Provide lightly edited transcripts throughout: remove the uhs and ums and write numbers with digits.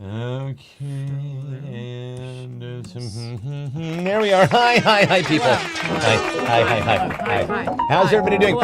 Okay, and there we are. Hi, people. Hi. How's everybody doing?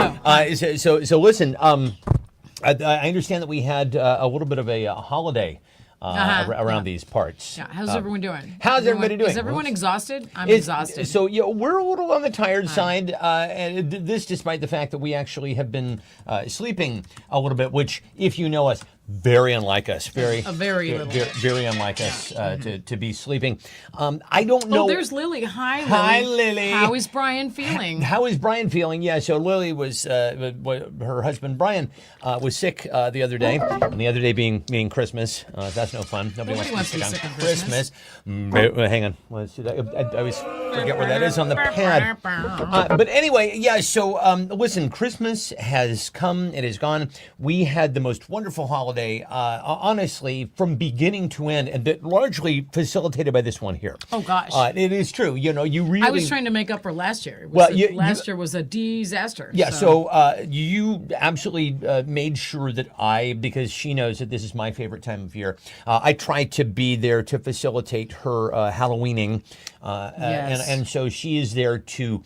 So listen. I understand that we had a little bit of a holiday around these parts. Yeah. How's everyone doing? How's everybody doing? Is everyone exhausted? I'm exhausted. So yeah, we're a little on the tired side, and this despite the fact that we actually have been sleeping a little bit, which, if you know us, very unlike us. Very unlike us to be sleeping. I don't know. Oh, there's Lily. Hi, Lily. Hi, Lily. How is Brian feeling? How is Brian feeling? Yeah, so Lily was, her husband Brian was sick the other day, and the other day being Christmas. That's no fun. Nobody wants to be sick on Christmas. Hang on. Let's see that. I always forget where that is on the pad. But anyway, yeah, so listen, Christmas has come. It is gone. We had the most wonderful holiday. Honestly, from beginning to end, and that largely facilitated by this one here. Oh gosh, it is true. You know, you really. I was trying to make up for last year. Last year was a disaster. Yeah, so you absolutely made sure that because she knows that this is my favorite time of year, I tried to be there to facilitate her Halloweening, yes. and so she is there to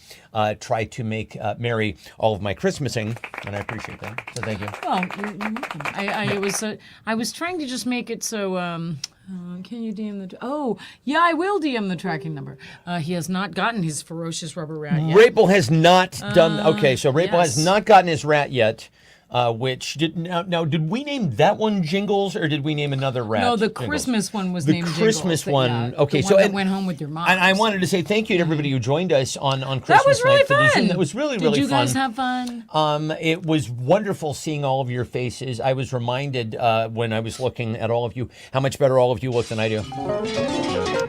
try to make merry all of my Christmasing, and I appreciate that. So thank you. Well, I was trying to just make it so. Can you DM the? Oh, yeah, I will DM the tracking number. He has not gotten his ferocious rubber rat yet. Rapel has not done. Okay, so Rapel yes. has not gotten his rat yet. Which did now? Did we name that one Jingles, or did we name another rat? No, the Jingles? Christmas one was the named Christmas Jingles. one. Yeah, okay, the so one that went home with your mom. And I wanted to say thank you to everybody who joined us on Christmas that was really night for fun. That was really Did really you fun. guys have fun? It was wonderful seeing all of your faces. I was reminded when I was looking at all of you how much better all of you look than I do.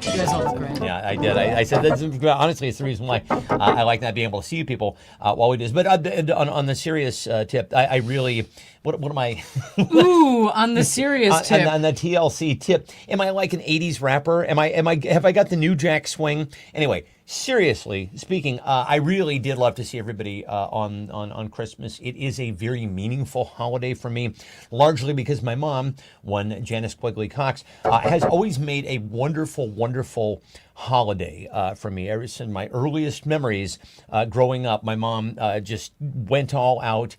You guys all look great. Yeah, I did. I said that's honestly it's the reason why I like not being able to see you people while we do this. But on the serious tip, I really. What am I? Ooh, on the serious tip. On the TLC tip, am I like an '80s rapper? Have I got the New Jack Swing? Anyway, seriously speaking, I really did love to see everybody on Christmas. It is a very meaningful holiday for me, largely because my mom, one Janice Quigley Cox, has always made a wonderful, wonderful holiday for me. Ever since my earliest memories growing up, my mom just went all out.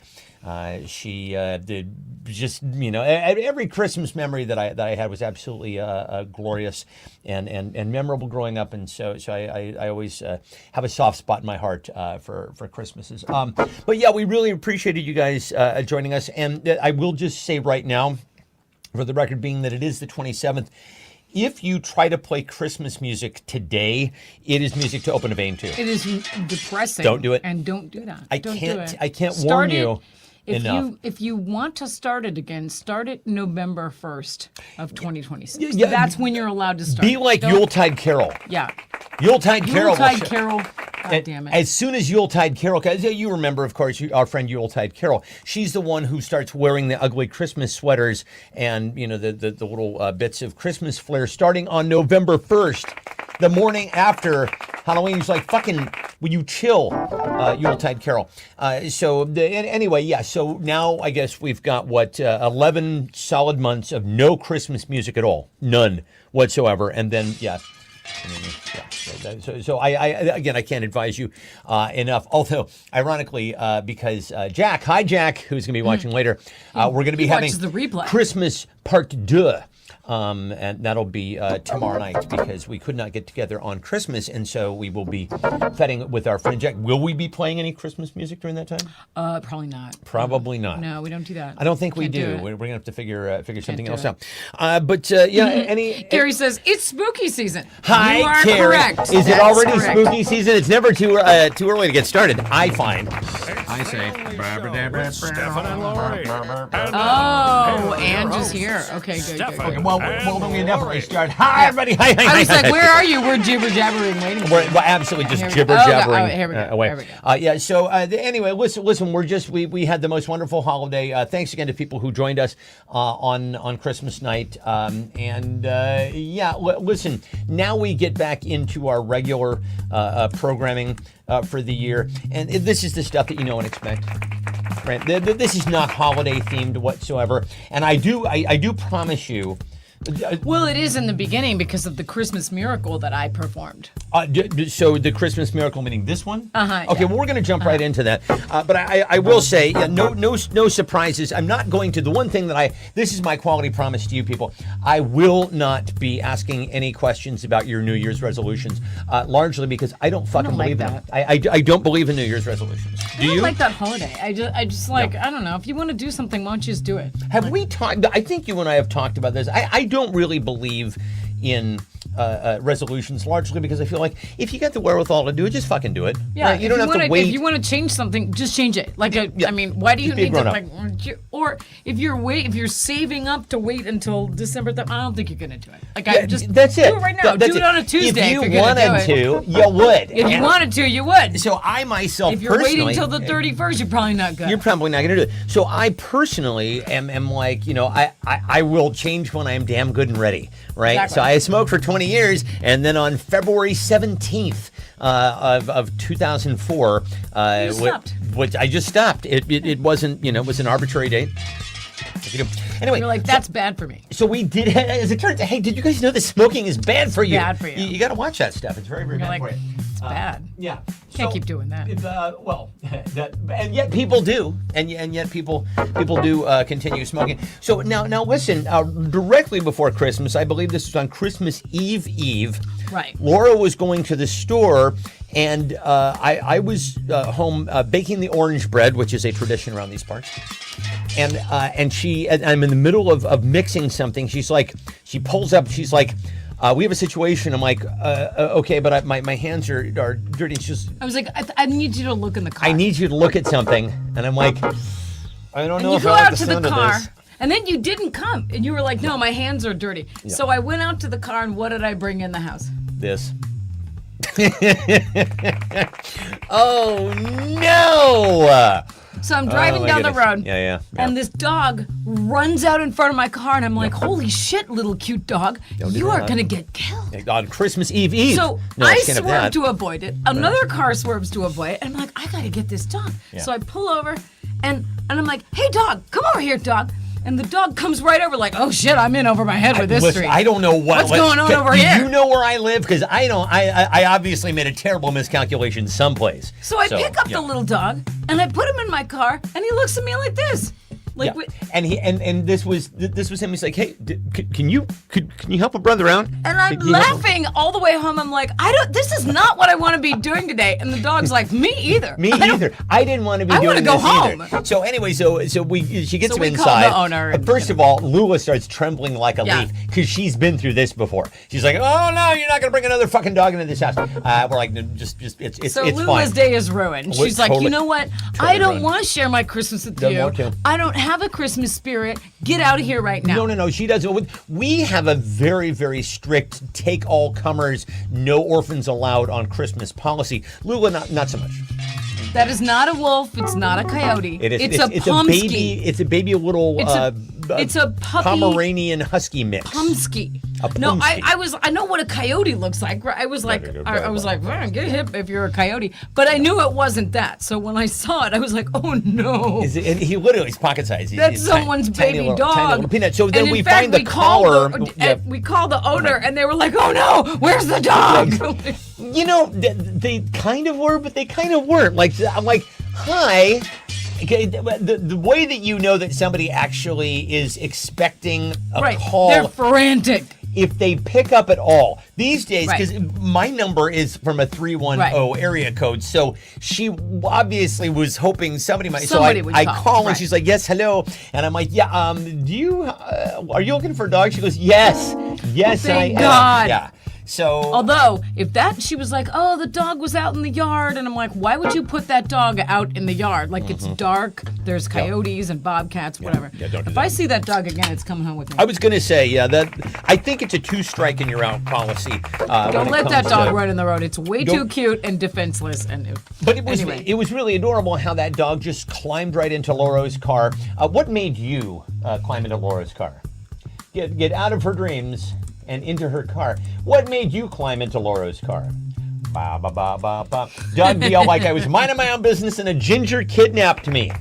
She did just, every Christmas memory that I had was absolutely glorious and memorable growing up. And so I always have a soft spot in my heart for Christmases. But yeah, we really appreciated you guys joining us. And I will just say right now, for the record being that it is the 27th, if you try to play Christmas music today, it is music to open a vein to. It is depressing. Don't do it. And don't do that. I don't can't. do it. I can't warn you. If you want to start it again, start it November 1st of 2026. Yeah, that's when you're allowed to start. Be like Yuletide Carol. Yeah. Yuletide Carol. Yuletide Carol. God damn it. As soon as Yuletide Carol, because you remember, of course, our friend Yuletide Carol. She's the one who starts wearing the ugly Christmas sweaters and the little bits of Christmas flair starting on November 1st, the morning after Halloween. She's like, fucking, will you chill, Yuletide Carol? Anyway, yeah. So now I guess we've got 11 solid months of no Christmas music at all, none whatsoever, and then yeah. So I can't advise you enough. Although, ironically, because Jack, hi Jack, who's going to be watching later, we're going to be having the replay. Christmas Part 2. And that'll be tomorrow night because we could not get together on Christmas, and so we will be fetting with our friend Jack. Will we be playing any Christmas music during that time? Probably not. Probably not. No, we don't do that. I don't think we do. do We're gonna have to figure something else it. out. But any. Gary says it's spooky season. Hi, you are Carrie. correct. Is it That's already correct. spooky season? It's never too early to get started. I find. I say. Stefan and Laurie. Oh, Ange is here. Okay, good. Okay, well, then we definitely start. Hi, everybody. Hi. I was like, where are you? We're jibber jabbering waiting. We're absolutely just Here we jibber go. jabbering Here we go. away. There we go. Yeah. So anyway, listen. We had the most wonderful holiday. Thanks again to people who joined us on Christmas night. Listen. Now we get back into our regular programming for the year, and this is the stuff that you know and expect. Right. This is not holiday themed whatsoever, and I do promise you Well, it is in the beginning because of the Christmas miracle that I performed. So the Christmas miracle, meaning this one? Uh-huh, Okay, yeah. well, we're going to jump right into that. But I will say, no surprises. I'm not going to. The one thing that this is my quality promise to you people. I will not be asking any questions about your New Year's resolutions, largely because I don't fucking like believe in them. that. I don't believe in New Year's resolutions. Do I don't you? like that holiday. I just like, I don't know. If you want to do something, why don't you just do it? Have we talked? I think you and I have talked about this. I don't really believe in resolutions, largely because I feel like if you got the wherewithal to do it, just fucking do it. Yeah, right? You don't have to wait. If you want to change something, just change it. Like, Yeah. I mean, why do you Just be a need to grown-up. or if you're saving up to wait until December, I don't think you're gonna do it. Like, Yeah, I just that's it. do it right now. That's Do it on a Tuesday. If you you're gonna wanted do it. to, you would. If you And wanted to, you would. so I myself If you're personally, waiting till the 31st, you're probably not good. you're probably not going to do it. So I personally am like, I will change when I am damn good and ready, right? Exactly. So I smoked for 20 years, and then on February 17th of 2004, You stopped. which I just stopped. It wasn't, it was an arbitrary date. Anyway, You're like, that's bad for me. so we did, as it turns out, hey, did you guys know that smoking is bad for you? Bad for you. You got to watch that stuff. It's very, very You're bad like, for you. it's bad. Yeah. Can't keep doing that. And yet people do, and yet people do continue smoking. So now listen. Directly before Christmas, I believe this was on Christmas Eve. Right. Laura was going to the store, and I was home baking the orange bread, which is a tradition around these parts. And I'm in the middle of mixing something. She pulls up. She's like, we have a situation. I'm like, okay, but my hands are dirty. It's just, I was like, I need you to look in the car. I need you to look at something. And I'm like, I don't And know you if go I like out the to the sound of car, this. and then you didn't come, and you were like, "No, my hands are dirty." So I went out to the car, and what did I bring in the house? This. Oh no! So I'm driving my down the goodness. road, Yeah. and this dog runs out in front of my car, and I'm like, "Holy shit, little cute dog! Don't do You are that. gonna get killed." On Christmas Eve. So No, I can't have that. swerve to avoid it. Another car swerves to avoid it. And I'm like, I gotta get this dog. Yeah. So I pull over and I'm like, hey dog, come over here, dog. And the dog comes right over like, oh shit, I'm in over my head with this Listen, street. I don't know What's going on over do here? you know where I live? Because I don't. I obviously made a terrible miscalculation someplace. So I pick up yeah. the little dog and I put him in my car and he looks at me like this. Like, Yeah. And he and this was him. He's like, hey, can you help a brother out? and I'm Can you help him? laughing all the way home. I'm like, this is not what I want to be doing today. And the dog's like, me either. Me either. I didn't want to be I doing wanna go this home. either. So anyway, she gets So him we call inside. the owner and- First of all, Lula starts trembling like a Yeah. leaf because she's been through this before. She's like, "Oh no, you're not gonna bring another fucking dog into this house." We're like, "No, just it's So it's Lula's fine." day is ruined. She's like, totally- you know what? totally I don't ruined. want to share my Christmas with Don't you. want to. I don't have a Christmas spirit. Get out of here right now. No. She doesn't. We have a very, very strict take all comers, no orphans allowed on Christmas policy. Lula, not so much. That is not a wolf. It's not a coyote. It is. It's a it's Pomsky. a baby. It's a baby little. It's a puppy Pomeranian husky mix. Pomsky. A No, Pomsky. I know what a coyote looks like. I was like, well, get hip if you're a coyote. But I knew it wasn't that. So when I saw it, I was like, oh no. And he literally is pocket size. That's someone's baby dog. Tiny little peanut. So then and in we fact, find the we called collar. the- we called the owner, and they were like, "Oh no, where's the dog?" They kind of were, but they kind of weren't. Like I'm like, hi. Okay, the way that you know that somebody actually is expecting a Right, call, they're frantic. if they pick up at all these days, Right. because my number is from a 310 Right. area code, so she obviously was hoping somebody might. Somebody so would I call, call and right. she's like, "Yes, hello," and I'm like, "Yeah, do you are you looking for a dog?" She goes, "Yes, Thank I am." God. Yeah. So Although, if that, she was like, oh, the dog was out in the yard. And I'm like, why would you put that dog out in the yard? Like, it's dark, there's coyotes and bobcats, whatever. Yeah, don't do If that. I see that dog again, it's coming home with me. I was gonna say, yeah, that I think it's a 2-strike and you're out policy. Don't let that dog run in the road. It's way too Don't- cute and defenseless. And But anyway. it was really adorable how that dog just climbed right into Laura's car. What made you climb into Laura's car? Get out of her dreams and into her car. What made you climb into Laura's car? Ba ba ba ba ba. Doug yelled like I was minding my own business and a ginger kidnapped me.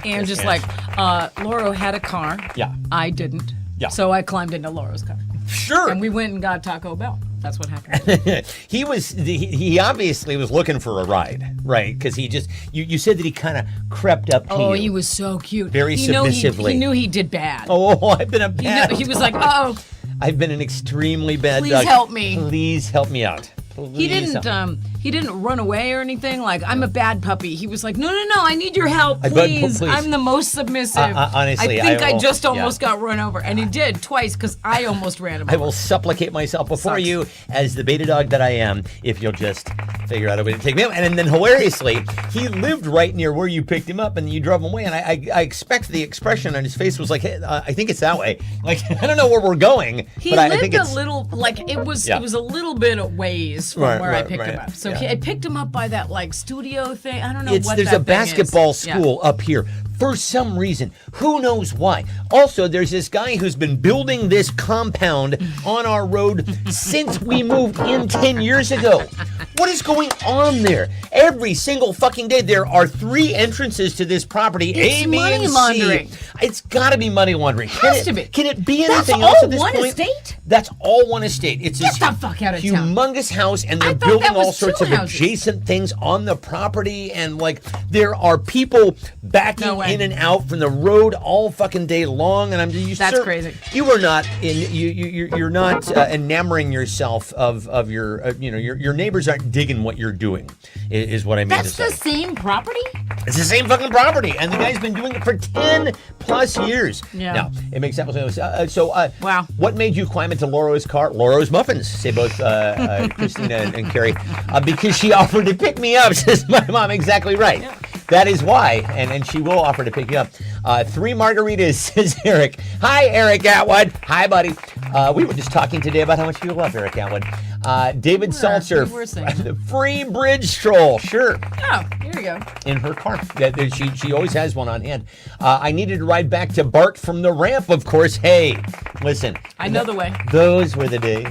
And just yeah. like, Laura had a car. Yeah. I didn't. Yeah. So I climbed into Laura's car. Sure. And we went and got Taco Bell. That's what happened. He obviously was looking for a ride, right? Because he just you said that he kind of crept up to you. Oh, he was so cute. Very submissively. He knew he did bad. Oh, I've been a He, bad. he was like, oh, I've been an extremely bad please dog. help me. Please help me out. He Please help me. he didn't run away or anything. Like, I'm a bad puppy. He was like, no, I need your help, I beg- please. please. I'm the most submissive. Honestly, I think I I will- just yeah. almost got run over. And he did twice because I almost ran him I over. will supplicate myself before Sucks. you, as the beta dog that I am, if you'll just figure out a way to take me out. And then hilariously, he lived right near where you picked him up and you drove him away. And I expect the expression on his face was like, hey, I think it's that way. Like, I don't know where we're going, He but I lived think a it's... little, like, it was Yeah. a little bit of ways from Right, where I right, picked him right. up. So Yeah. I picked him up by that, like, studio thing. I don't know what There's that a thing is. basketball Yeah. school up here for some reason. Who knows why? Also, there's this guy who's been building this compound on our road since we moved in 10 years ago. What is going on there? Every single fucking day, there are 3 entrances to this property. It's A, B, money and C. laundering. It's got to be money laundering. Has to be. Can it be That's anything all else at this one point? estate? That's all one estate. It's Get this the fuck out of town. humongous house, and they're I thought building that was all sorts 2 of houses. adjacent things on the property, and like there are people backing No way. in and out from the road all fucking day long. And That's crazy. You are not you're not enamoring yourself of your your neighbors aren't digging what you're doing. Is what I mean That's to the say. same property? It's the same fucking property, and the guy's been doing it for 10 plus years. Yeah. Now, it makes absolutely no sense. Wow. What made you climb into Laura's car? Laura's Muffins, say both Christina and Carrie. Because she offered to pick me up, says my mom. Exactly right. Yeah. That is why, and she will offer to pick you up. 3 margaritas, says Eric. Hi, Eric Atwood. Hi, buddy. We were just talking today about how much you love Eric Atwood. David Seltzer, we were saying. free bridge stroll. Sure. Oh, here you go. In her car. She always has one on hand. I needed to ride back to Bart from the ramp, of course. Hey, listen. I know the way. Those were the days.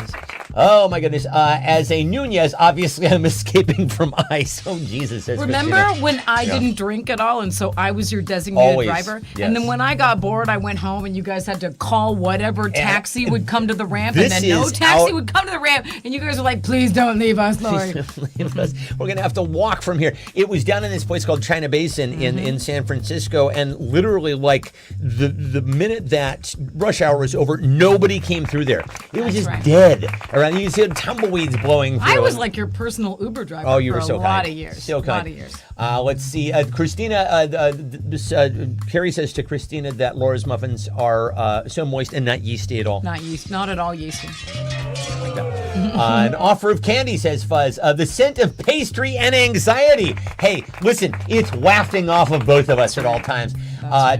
Oh, my goodness. As a Nunez, obviously, I'm escaping from ICE. Oh, Jesus. That's Remember Christina. when I Yeah. didn't drink at all, and so I was your designated Always, driver? yes. And then when I got bored, I went home, and you guys had to call whatever taxi would come to the ramp, and This then no is taxi out- would come to the ramp, and you guys were like, "Please don't leave us, Lori." Leave us. We're going to have to walk from here. It was down in this place called China Basin in San Francisco, and literally, like, the minute that rush hour was over, nobody came through there. It was That's just right. dead around. You can see the tumbleweeds blowing through. I was and- like your personal Uber driver Oh, you for were so a lot kind. of years. So kind. A lot of years. Let's see. Christina, Carrie says to Christina that Laura's muffins are so moist and not yeasty at all. Not at all yeasty. An offer of candy, says Fuzz. The scent of pastry and anxiety. Hey, listen, it's wafting off of both of us at all times.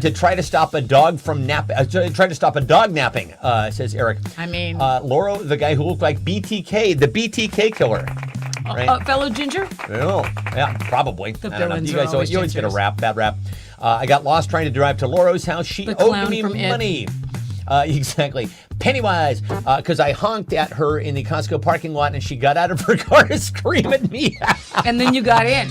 To try to stop a dog from try to stop a dog napping, says Eric. I mean- Laura, the guy who looked like BTK, the BTK killer. Right? Fellow Ginger? Oh, yeah, probably. The I don't know. villains You are guys, always you always get a gingers. bad rap. I got lost trying to drive to Laura's house. She The owed clown me from It. money. Exactly. Pennywise, because I honked at her in the Costco parking lot and she got out of her car to scream at me. And then you got in.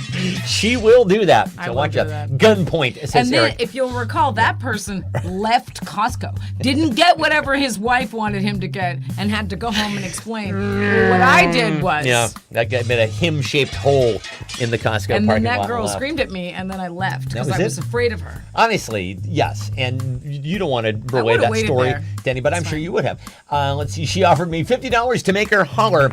She will do that. I So will watch do out. that. Gunpoint, says And then, Eric. if you'll recall, that person left Costco, didn't get whatever his wife wanted him to get, and had to go home and explain. Well, what I did was, Yeah, that guy made a him-shaped hole in the Costco and then parking lot. that and girl left. screamed at me, and then I left because was I was it? afraid of her. Honestly, yes, and you don't want to relay would've that waited story there. to anybody. I'm It's sure fine. you would have. Let's see. She offered me $50 to make her holler.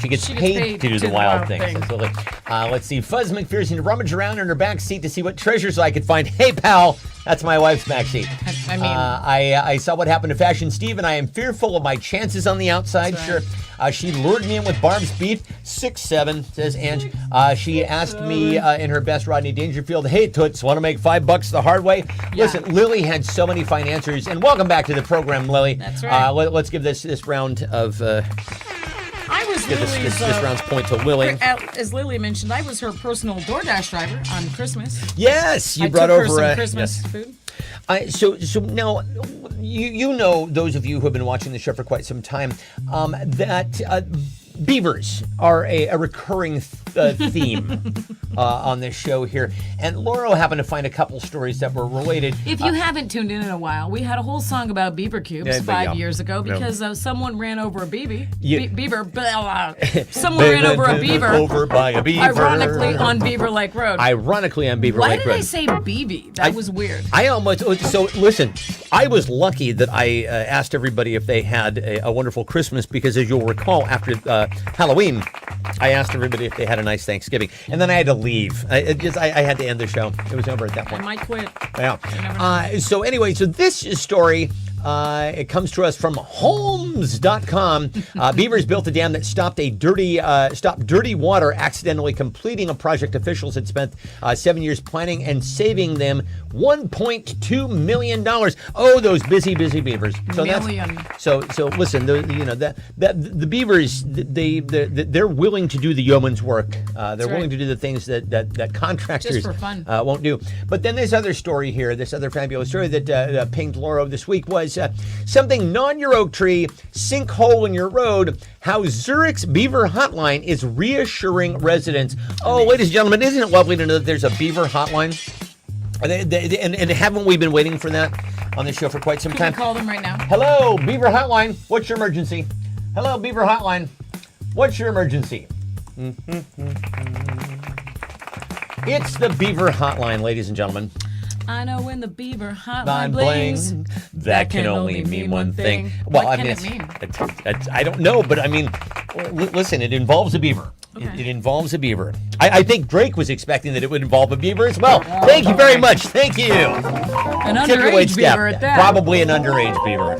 She gets paid to do the wild things. That's lovely. Let's see. Fuzz McPherson rummaged around in her back seat to see what treasures I could find. Hey, pal, that's my wife's back seat. I mean- I saw what happened to Fashion Steve, and I am fearful of my chances on the outside. That's Sure. right. She lured me in with Barb's beef, 6'7", says Ange. She asked me in her best Rodney Dangerfield, hey, Toots, want to make $5 the hard way? Yeah. Listen, Lily had so many fine answers, and welcome back to the program, Lily. That's right. Let's give this round of I was give Lily's, this round's point to Lily. as Lily mentioned, I was her personal DoorDash driver on Christmas. Yes, you I brought took her over some Christmas yes. food. So now, you know, those of you who have been watching the show for quite some time, that beavers are a recurring theme on this show here. And Laura happened to find a couple stories that were related. If you haven't tuned in a while, we had a whole song about beaver cubes Yeah, but 5 yeah. years ago because someone ran over a beaver. Yeah. Beaver. Blah, blah. Someone ran over a beaver. Over by a beaver. Ironically, on Beaver Lake Road. Ironically on Beaver Why Lake did Road. I say BB? That was weird. I almost so listen. I was lucky that I asked everybody if they had a wonderful Christmas because, as you'll recall, after Halloween, I asked everybody if they had a nice Thanksgiving, and then I had to leave. I had to end the show. It was over at that I point. might quit. Yeah. So anyway, so this story. It comes to us from Holmes.com. Beavers built a dam that stopped dirty water accidentally completing a project officials had spent 7 years planning and saving them $1.2 million. Oh, those busy beavers. So Million. So listen, the beavers, they're willing to do the yeoman's work. They're willing to do the things that contractors Just for fun. won't do. But then this other story here, this other fabulous story that pinged Laura this week was something non your oak tree, sinkhole in your road, how Zurich's Beaver Hotline is reassuring residents. Oh, ladies and gentlemen, isn't it lovely to know that there's a Beaver Hotline? And haven't we been waiting for that on the show for quite some Can time? we call them right now? Hello, Beaver Hotline. What's your emergency? Hello, Beaver Hotline. What's your emergency? It's the Beaver Hotline, ladies and gentlemen. I know when the Beaver Line hotline blings. that can only mean one thing. What Well, can I it mean, mean? I don't know, but I mean, listen, it involves a beaver. Okay. It involves a beaver. I think Drake was expecting that it would involve a beaver as well. Thank you very much. Thank you. An Tip your weight underage step. beaver at that. Probably an underage beaver.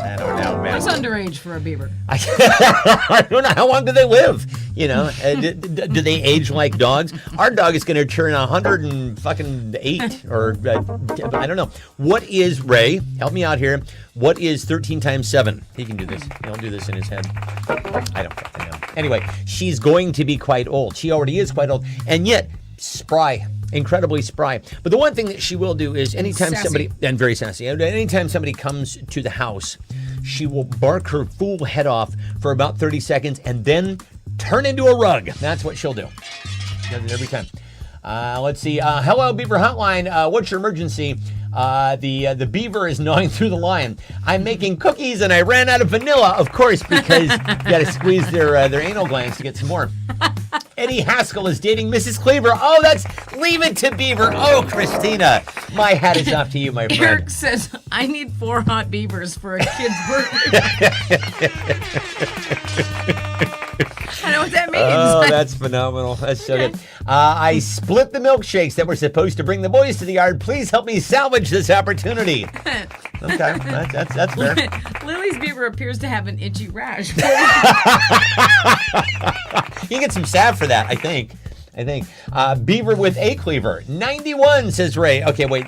I don't know, man. What's underage for a beaver? I don't know. How long do they live? You know, do they age like dogs? Our dog is going to turn 108 or I don't know. What is, Ray, help me out here. What is 13 times 7? He can do this. He'll do this in his head. I don't fucking know. Anyway, she's going to be quite old. She already is quite old. And yet, spry. Incredibly spry. But the one thing that she will do is anytime Sassy. somebody, and very sassy, anytime somebody comes to the house, she will bark her fool head off for about 30 seconds and then turn into a rug. That's what she'll do. She does it every time. Let's see. Hello, Beaver Hotline. What's your emergency? The beaver is gnawing through the line. I'm making cookies and I ran out of vanilla, of course, because you got to squeeze their anal glands to get some more. Eddie Haskell is dating Mrs. Cleaver. Oh, that's Leave It to Beaver. Oh, Christina, my hat is off to you, my friend. Eric says, I need 4 hot beavers for a kid's birthday. I know what that means. Oh, that's phenomenal. That's so good. I split the milkshakes that were supposed to bring the boys to the yard. Please help me salvage this opportunity. Okay, that's fair. Lily's beaver appears to have an itchy rash. You can get some salve for that, I think. Beaver with a cleaver. 91, says Ray. Okay, wait.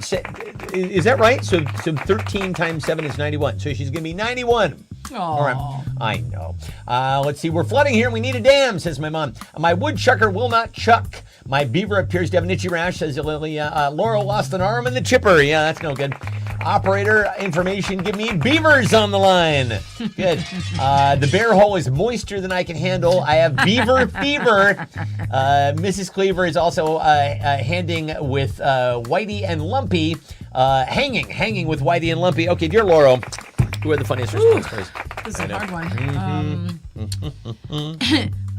Is that right? So 13 times 7 is 91. So she's going to be 91. All right. I know. Let's see. We're flooding here and we need a dam, says my mom. My woodchucker will not chuck. My beaver appears to have an itchy rash, says Lily. Laurel lost an arm in the chipper. Yeah, that's no good. Operator information, give me beavers on the line. Good. The bear hole is moister than I can handle. I have beaver fever. Mrs. Cleaver is also handing with Whitey and Lumpy. Hanging with Whitey and Lumpy. Okay, dear Laurel, who are the funniest response stories? This is a hard one.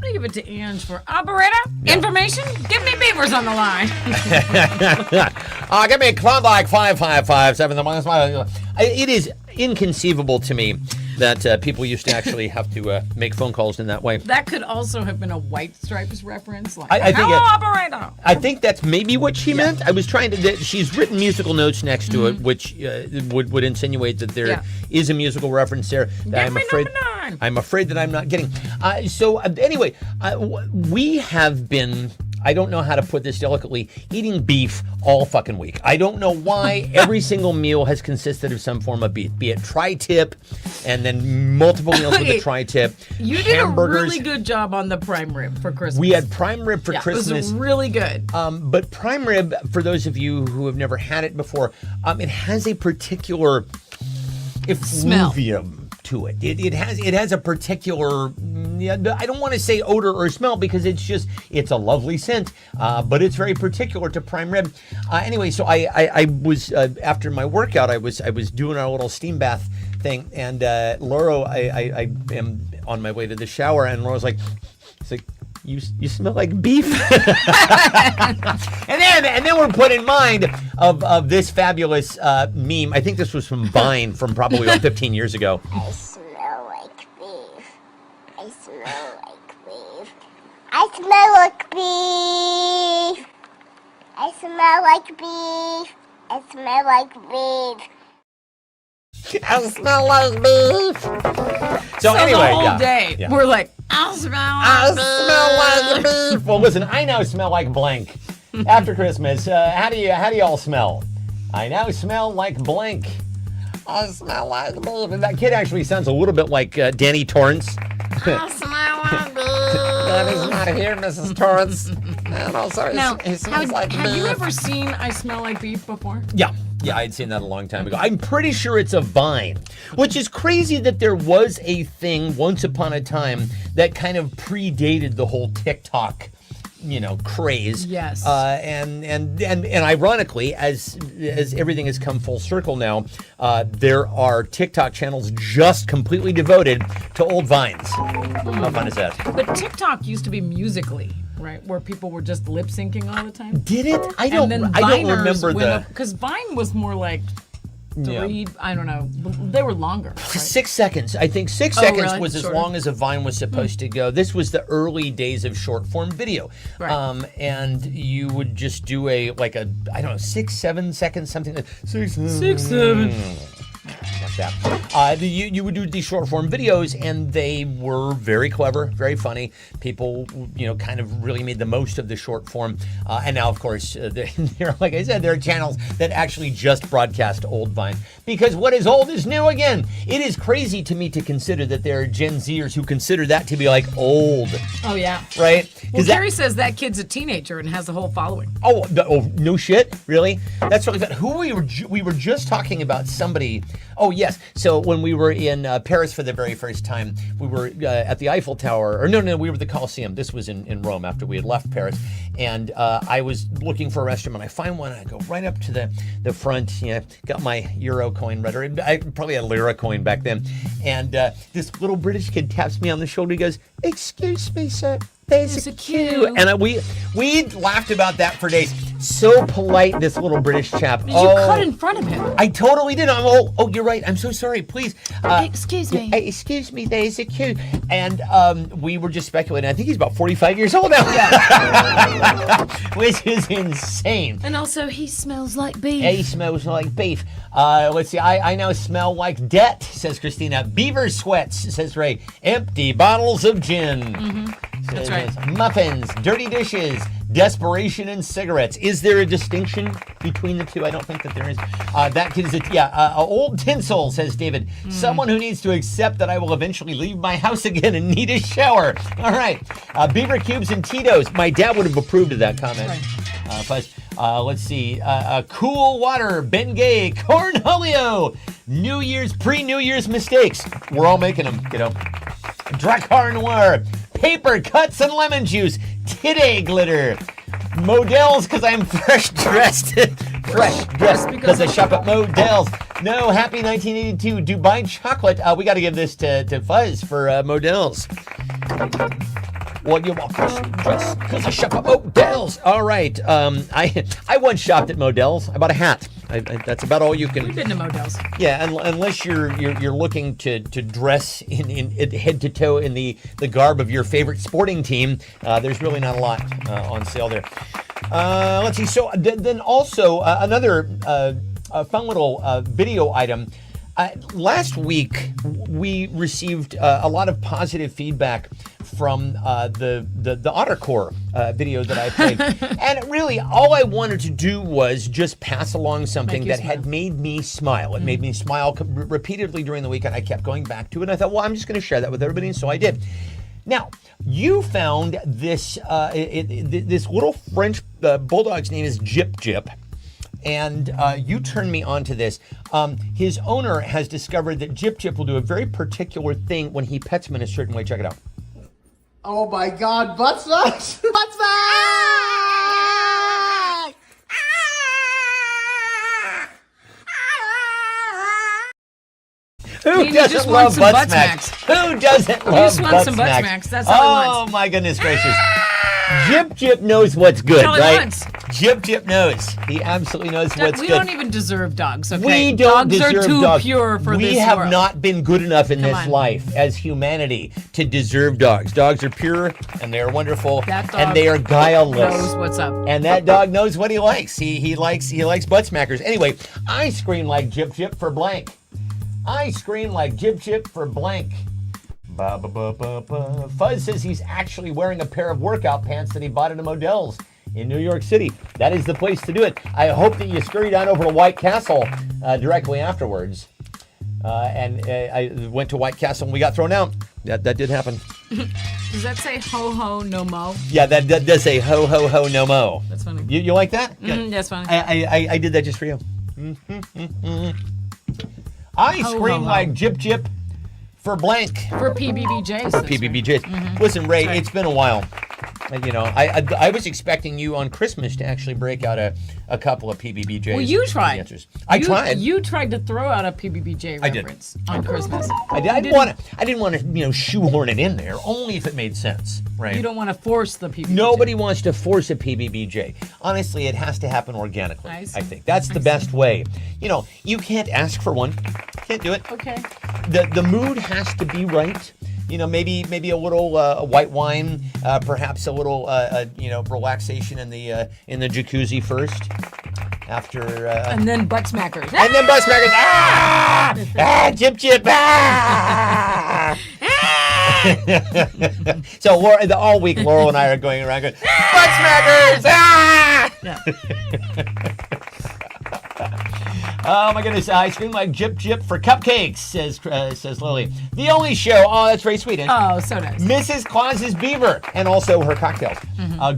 I'm gonna give it to Ange for operator information. Give me beavers on the line. Give me Klondike 5557. It is inconceivable to me that people used to actually have to make phone calls in that way. That could also have been a White Stripes reference. Like, I think hello, it- operator. I think that's maybe what she meant. I was trying to. She's written musical notes next to it, which would insinuate that there is a musical reference there. That Give me number 9. I'm afraid that I'm not getting. Anyway, we have been. I don't know how to put this delicately, eating beef all fucking week. I don't know why every single meal has consisted of some form of beef, be it tri-tip and then multiple meals with a Okay. tri-tip. You did hamburgers. a really good job on the prime rib for Christmas. We had prime rib for It Christmas. was really good. But prime rib, for those of you who have never had it before, it has a particular Smell. effluvium to it. It has a particular, I don't want to say odor or smell because it's a lovely scent, but it's very particular to prime rib. Anyway, so I was after my workout, I was doing our little steam bath thing, and Laura, I am on my way to the shower, and Laura's like, You smell like beef. and then we're put in mind of this fabulous meme. I think this was from Vine from probably about 15 years ago. I smell like beef. I smell like beef. I smell like beef. I smell like beef. I smell like beef. I smell like beef. So anyway, the whole day yeah. we're like, I smell like beef. Well, listen, I now smell like blank. After Christmas, how do you all smell? I now smell like blank. I smell like beef. And that kid actually sounds a little bit like Danny Torrance. I smell like beef. Daddy's not here, Mrs. Torrance. And also, Now, he smells like have you beef. ever seen I Smell Like Beef before? Yeah, I'd seen that a long time ago. I'm pretty sure it's a Vine, which is crazy that there was a thing once upon a time that kind of predated the whole TikTok, craze. Yes. And ironically, as everything has come full circle now, there are TikTok channels just completely devoted to old Vines. How fun is that? But TikTok used to be Musical.ly, right? Where people were just lip syncing all the time. Did it? I don't Viners remember the. because Vine was more like Yeah. I don't know. They were longer. Right? 6 seconds. I think 6 Oh, seconds really? was as Shorter? long as a Vine was supposed to go. This was the early days of short form video. Right. And you would just do I don't know, 6, 7 seconds, something like 6, 7. like that. You would do these short form videos, and they were very clever, very funny. People, kind of really made the most of the short form. And now, of course, there, like I said, there are channels that actually just broadcast old Vine. Because what is old is new again. It is crazy to me to consider that there are Gen Zers who consider that to be like old, Oh yeah. right? Well, 'Cause that- Carrie says that kid's a teenager and has a whole following. Oh, no shit, really? That's really good. Who we were just talking about somebody. Oh yes. So when we were in Paris for the very first time, we were at the Eiffel Tower. Or no, we were at the Colosseum. This was in Rome after we had left Paris, and I was looking for a restroom, and I find one. And I go right up to the front. Got my euro coin ready. I probably had a lira coin back then, and this little British kid taps me on the shoulder. He goes, "Excuse me, sir. There's a queue." And we laughed about that for days. So polite, this little British chap. Did you cut in front of him? I totally did. Oh, you're right. I'm so sorry. Please. Excuse me. Excuse me, there's a queue. And we were just speculating. I think he's about 45 years old now. Which is insane. And also, he smells like beef. He smells like beef. Let's see. I now smell like debt, says Christina. Beaver sweats, says Ray. Empty bottles of gin. That's right. Muffins, dirty dishes, desperation, and cigarettes. Is there a distinction between the two? I don't think that there is. That kid is old tinsel, says David. Someone who needs to accept that I will eventually leave my house again and need a shower. All right. Beaver cubes and Tito's. My dad would have approved of that comment. Right. Let's see. Cool water, Bengay, Cornholio. Pre-New Year's mistakes. We're all making them, Drakkar Noir, paper cuts and lemon juice, Titty glitter, Models because I'm fresh dressed because I shop at Models. No, happy 1982 Dubai chocolate. We got to give this to Fuzz for Models. Well, you want fresh dressed because I shop at Models. All right. I once shopped at Models. I bought a hat. That's about all you can. We've been to Models. Yeah, unless you're looking to dress in head to toe in the garb of your favorite sporting team, there's really not a lot on sale there. Let's see. So then also another fun little video item. Last week we received a lot of positive feedback from the OtterCore video that I played, and really all I wanted to do was just pass along something that had made me smile. It made me smile repeatedly during the week, and I kept going back to it. And I thought, well, I'm just going to share that with everybody, and so I did. Now, you found this this little French bulldog's name is Jip Jip. and you turned me on to this. His owner has discovered that Jip Jip will do a very particular thing when he pets him in a certain way. Check it out. Oh my God, butt sucks! Butt sucks! Who He doesn't just love wants some butt butt smacks? smacks. Who doesn't love just wants butt some butt smacks? smacks. That's all he Oh wants. my goodness gracious! Jip Jip knows what's good, all he right? wants. Jip Jip knows. He absolutely knows what's We good. don't even deserve dogs, okay? We don't dogs deserve are too dogs. pure for we this have world. not been good enough in Come this on. life as humanity to deserve dogs. Dogs are pure and they are wonderful That dog and they are guileless. knows what's up. And that dog knows what he likes. He likes butt smackers. Anyway, I scream like Jip Jip for blank. I scream like Jip Jip for blank. Ba, ba, ba, ba, ba. Fuzz says he's actually wearing a pair of workout pants that he bought at a Modell's in New York City. That is the place to do it. I hope that you scurried on over to White Castle directly afterwards. I went to White Castle and we got thrown out. That did happen. Does that say ho ho no mo? Yeah, that does say ho ho ho no mo. That's funny. You like that? Good. That's funny. I did that just for you. I Ho, scream ho, ho. like Jip Jip for blank. For PBBJs. For PBBJ. Listen, Ray, Sorry. it's been a while. You know, I was expecting you on Christmas to actually break out a couple of PBBJs. Well, you tried. answers. I tried. You tried to throw out a PBBJ I did. reference on Christmas. I didn't want to shoehorn it in there, only if it made sense, right? You don't want to force the PBBJ. Nobody wants to force a PBBJ. Honestly, it has to happen organically. I I see. think that's the best way. You know, you can't ask for one. Can't do it. Okay. The mood has to be right. You know, maybe a little white wine, perhaps a little relaxation in the jacuzzi first. After And then butt smackers. and then butt smackers. Jip Jip. So all week, Laurel and I are going around going, butt smackers. Yeah. Oh my goodness! I scream like Jip Jip for cupcakes, says Lily. The only show. Oh, that's very sweet. Oh, so nice. Mrs. Claus's beaver, and also her cocktails.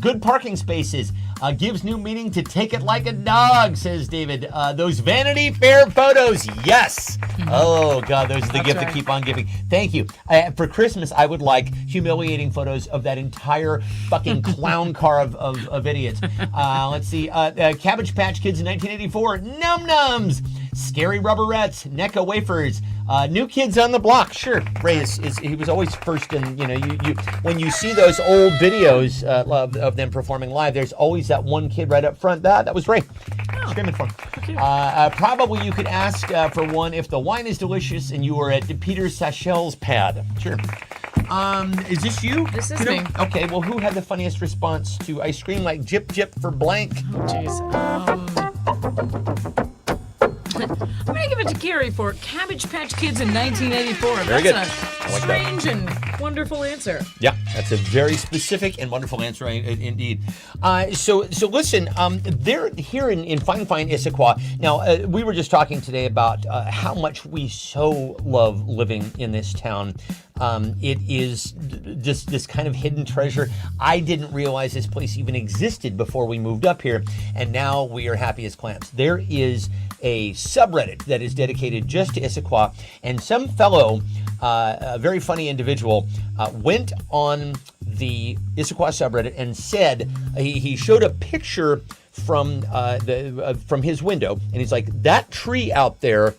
Good parking spaces. Gives new meaning to take it like a dog, says David. Those Vanity Fair photos, yes. Oh, God, those are the gift that right. keep on giving. Thank you. For Christmas, I would like humiliating photos of that entire fucking clown car of idiots. Let's see. Cabbage Patch Kids in 1984, Num Nums. Scary Rubberettes, Necco Wafers, New Kids on the Block. Sure, Ray he was always first in. You know, you when you see those old videos of them performing live, there's always that one kid right up front. That was Ray, screaming for him. Probably you could ask for one if the wine is delicious and you were at Peter Sachel's pad. Sure. Is this you? This is You know- me. Okay, well, who had the funniest response to I scream like Jip Jip for blank? Jeez. I'm gonna give it to Carrie for Cabbage Patch Kids in 1984. Very That's good. a I like that. strange and wonderful answer. Yeah, that's a very specific and wonderful answer, indeed. So listen, they're here in Fine Issaquah. Now, we were just talking today about how much we so love living in this town. It is just this kind of hidden treasure. I didn't realize this place even existed before we moved up here, and now we are happy as clams. There is a subreddit that is dedicated just to Issaquah, and some fellow, a very funny individual, went on the Issaquah subreddit and said he showed a picture from from his window, and he's like, that tree out there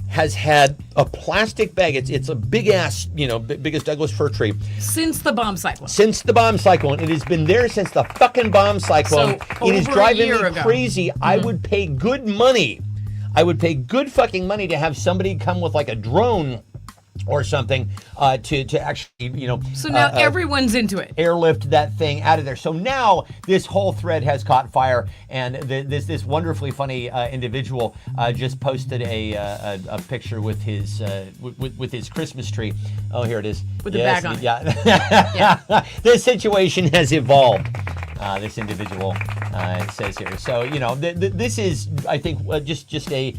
has had a plastic bag. It's a big ass, biggest Douglas fir tree Since the bomb cyclone. since the bomb cyclone. It has been there since the fucking bomb cyclone. So, It is over a driving year me ago. crazy. I would pay good money. I would pay good fucking money to have somebody come with like a drone or something to actually, So now everyone's into it. airlift that thing out of there. So now this whole thread has caught fire, and this wonderfully funny individual just posted a picture with his with his Christmas tree. Oh, here it is. With the bag on it. Yeah. The situation has evolved. This individual says here. So this is, I think, just a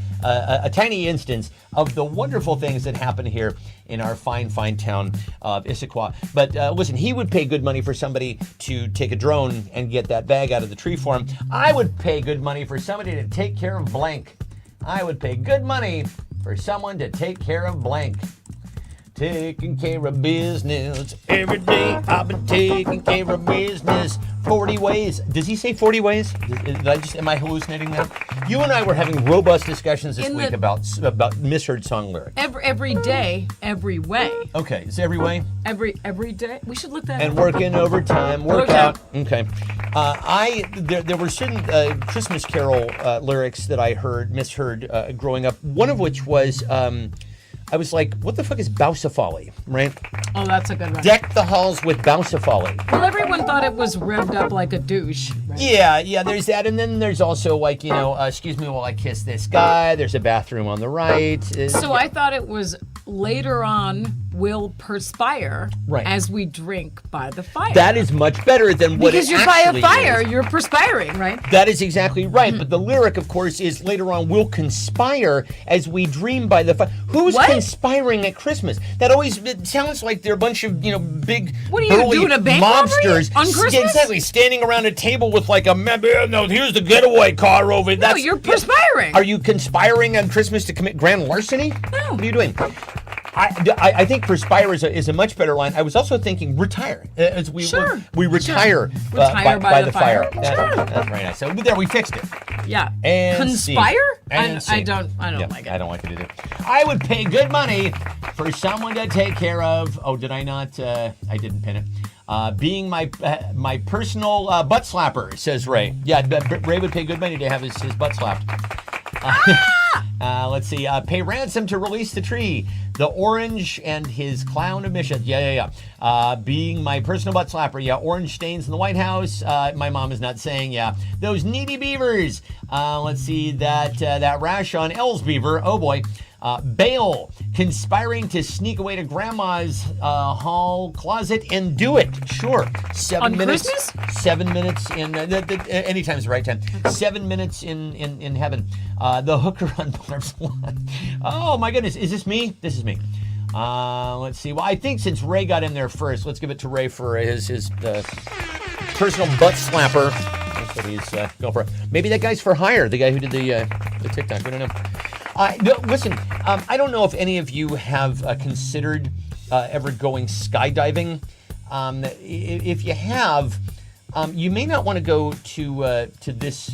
tiny instance of the wonderful things that happen here in our fine town of Issaquah. But listen, he would pay good money for somebody to take a drone and get that bag out of the tree for him. I would pay good money for somebody to take care of blank. I would pay good money for someone to take care of blank. Taking care of business every day. I've been taking care of business 40 ways. Does he say 40 ways? Am I hallucinating that? You and I were having robust discussions this week about misheard song lyrics. Every day, every way. Okay, is every way? Every day. We should look that And up. working overtime, workout. Okay. There were certain Christmas Carol lyrics that I misheard growing up. One of which was. I was like, what the fuck is Bousafali, right? Oh, that's a good one. Deck the halls with Bousafali. Well, everyone thought it was revved up like a douche. Right? Yeah, there's that. And then there's also like, excuse me while I kiss this guy. There's a bathroom on the right. So I thought it was later on will perspire as we drink by the fire. That is much better than what because it you're by actually a fire, is. you're perspiring, right? That is exactly right. But the lyric, of course, is later on we'll conspire as we dream by the fire. Who's conspiring at Christmas? That always it sounds like they're a bunch of big what are you burly doing, a bank robbery mobsters on Christmas? Exactly, standing around a table with like here's the getaway car over. No, you're perspiring. Are you conspiring on Christmas to commit grand larceny? No. What are you doing? I think perspire is a much better line. I was also thinking retire. As we retire, by the fire. That's very nice. So there we fixed it. Yeah. And conspire? I don't like it. I don't like it either. I would pay good money for someone to take care of. Oh, did I not? I didn't pin it. Being my personal butt slapper, says Ray. Yeah, Ray would pay good money to have his butt slapped. Let's see. Pay ransom to release the tree. The Orange and his clown of mischief. Yeah. Being my personal butt slapper. Yeah. Orange stains in the White House. My mom is not saying. Yeah. Those needy beavers. Let's see. That rash on Elle's beaver. Oh boy. Bail, conspiring to sneak away to grandma's hall closet and do it. Sure. 7 minutes. Christmas? 7 minutes in, anytime's the right time. 7 minutes in heaven. The hooker on Barb's lawn. Oh my goodness, is this me? This is me. Let's see. Well, I think since Ray got in there first, let's give it to Ray for his personal butt slapper. That's what he's going for. Maybe that guy's for hire, the guy who did the TikTok. We don't know. No, listen, I don't know if any of you have considered ever going skydiving. If you have, you may not want to go to this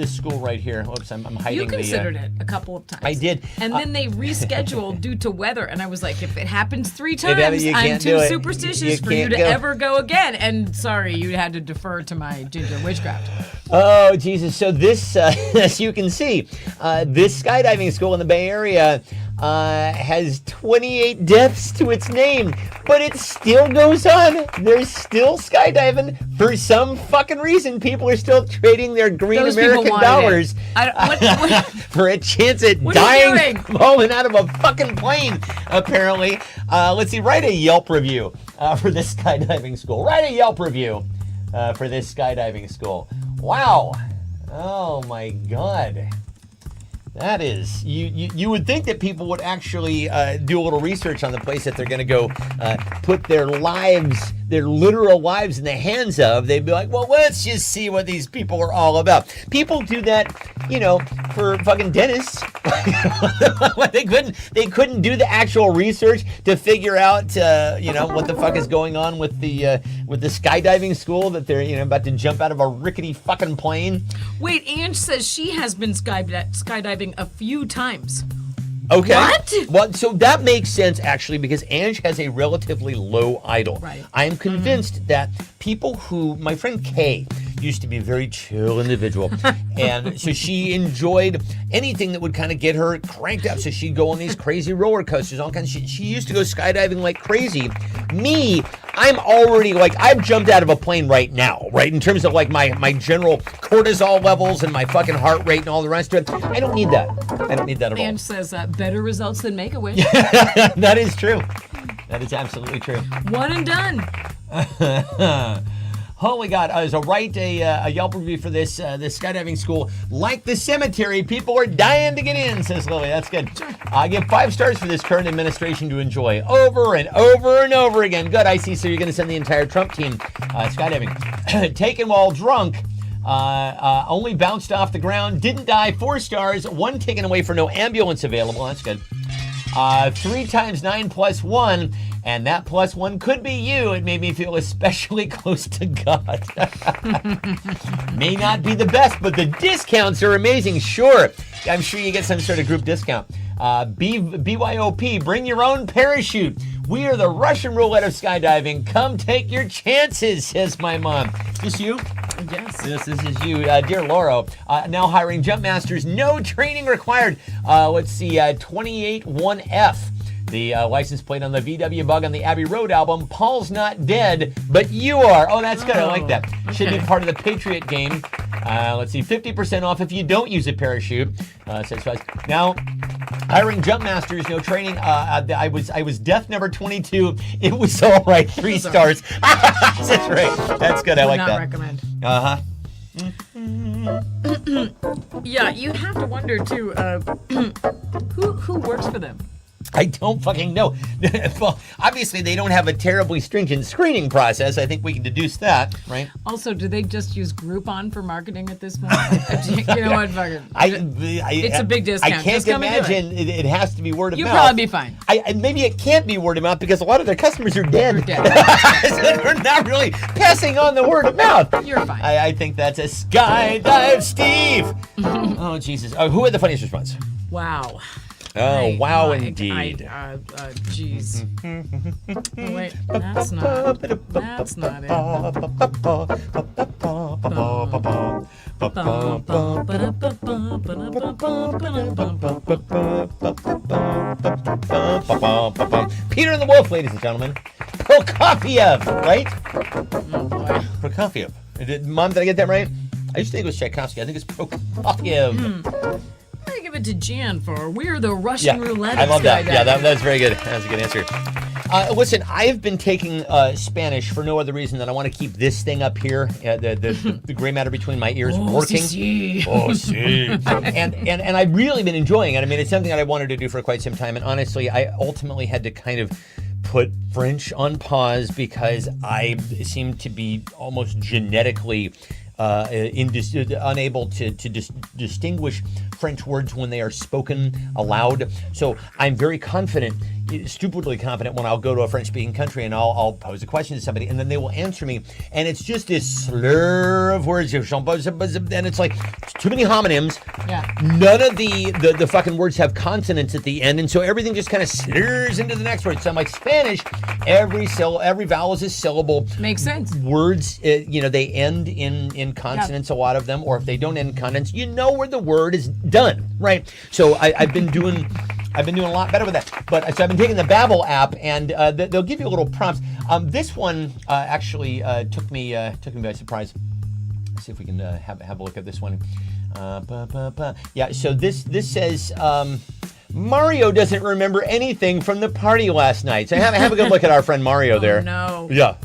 school right here. Oops, I'm hiding. You considered it a couple of times. I did. And then they rescheduled due to weather. And I was like, if it happens 3 times, you I'm can't too do it. superstitious for you can't to go. ever go again. And sorry, you had to defer to my ginger witchcraft. Oh, Jesus. So this, as you can see, this skydiving school in the Bay Area has 28 deaths to its name, but it still goes on. There's still skydiving. For some fucking reason, people are still trading their green Those people American wanted dollars what for a chance at What are you dying doing? falling out of a fucking plane, apparently. Let's see, write a Yelp review for this skydiving school. Write a Yelp review for this skydiving school. Wow. Oh my God. That is, you would think that people would actually do a little research on the place that they're going to go put their lives, their literal lives in the hands of. They'd be like, well, let's just see what these people are all about. People do that, for fucking dentists. They couldn't do the actual research to figure out, what the fuck is going on with the skydiving school that they're, about to jump out of a rickety fucking plane. Wait, Ange says she has been skydiving a few times. Okay. What? Well, so that makes sense, actually, because Ange has a relatively low idol. Right. I am convinced that people my friend Kay used to be a very chill individual. And so she enjoyed anything that would kind of get her cranked up. So she'd go on these crazy roller coasters, all kinds of shit. She used to go skydiving like crazy. Me, I'm already I've jumped out of a plane right now, right? In terms of my general cortisol levels and my fucking heart rate and all the rest of it. I don't need that. I don't need that at all. Ange says better results than Make-A-Wish. That is true. That is absolutely true. One and done. Holy God! So write a Yelp review for this skydiving school. Like the cemetery, people are dying to get in, says Lily. That's good. I give 5 stars for this current administration to enjoy over and over and over again. Good. I see. So you're going to send the entire Trump team skydiving. Taken while drunk. Only bounced off the ground. Didn't die. 4 stars. 1 taken away for no ambulance available. That's good. 3 times 9 plus 1, and that plus 1 could be you. It made me feel especially close to God. May not be the best, but the discounts are amazing. Sure, I'm sure you get some sort of group discount. BYOP, bring your own parachute. We are the Russian roulette of skydiving. Come take your chances, says my mom. Is this you? Yes. This is you, dear Laura. Now hiring jump masters, no training required. Let's see, 281F. The license plate on the VW Bug on the Abbey Road album. Paul's not dead, but you are. Oh, that's good. I like that. Should be part of the Patriot game. Let's see, 50% off if you don't use a parachute. Now, hiring jump masters, no training. I was death number 22. It was all right. 3 stars. That's right. That's good. I like Would that. not recommend. Yeah, you have to wonder too. Who works for them? I don't fucking know. Well, obviously they don't have a terribly stringent screening process. I think we can deduce that, right? Also, do they just use Groupon for marketing at this point? You know what? Fucking. It's a big discount. I can't Just come and do imagine it has to be word of You'll mouth. probably be fine. Maybe it can't be word of mouth because a lot of their customers are dead. They're So they're not really passing on the word of mouth. You're fine. I think that's a skydive, Steve. Oh, Jesus. Who had the funniest response? Wow. Oh, wow, indeed. Jeez. Oh, wait, that's not it. Peter and the Wolf, ladies and gentlemen. Prokofiev, right? Oh, boy. Prokofiev. Mom, did I get that right? I used to think it was Tchaikovsky. I think it's Prokofiev. I give it to Jan for We're the Russian Roulette. I love that. skydiving. Yeah, that was very good. That was a good answer. Listen, I've been taking Spanish for no other reason than I want to keep this thing up here, the gray matter between my ears working. Sí. Oh, sí. and I've really been enjoying it. I mean, it's something that I wanted to do for quite some time. And honestly, I ultimately had to kind of put French on pause because I seem to be almost genetically unable to distinguish French words when they are spoken aloud. So I'm very confident, stupidly confident, when I'll go to a French-speaking country and I'll pose a question to somebody and then they will answer me, and it's just this slur of words, and it's like it's too many homonyms. Yeah. None of the fucking words have consonants at the end, and so everything just kind of slurs into the next word. So I'm like, Spanish, every vowel is a syllable. Makes sense. Words, they end in consonants, a lot of them, or if they don't end in consonants, you know where the word is done, right? So I've been doing a lot better with that. But so I've been taking the Babbel app, and they'll give you little prompts. This one actually took me by surprise. Let's see if we can have a look at this one. Yeah. So this says. Mario doesn't remember anything from the party last night. So have a good look at our friend Mario there. No. Yeah.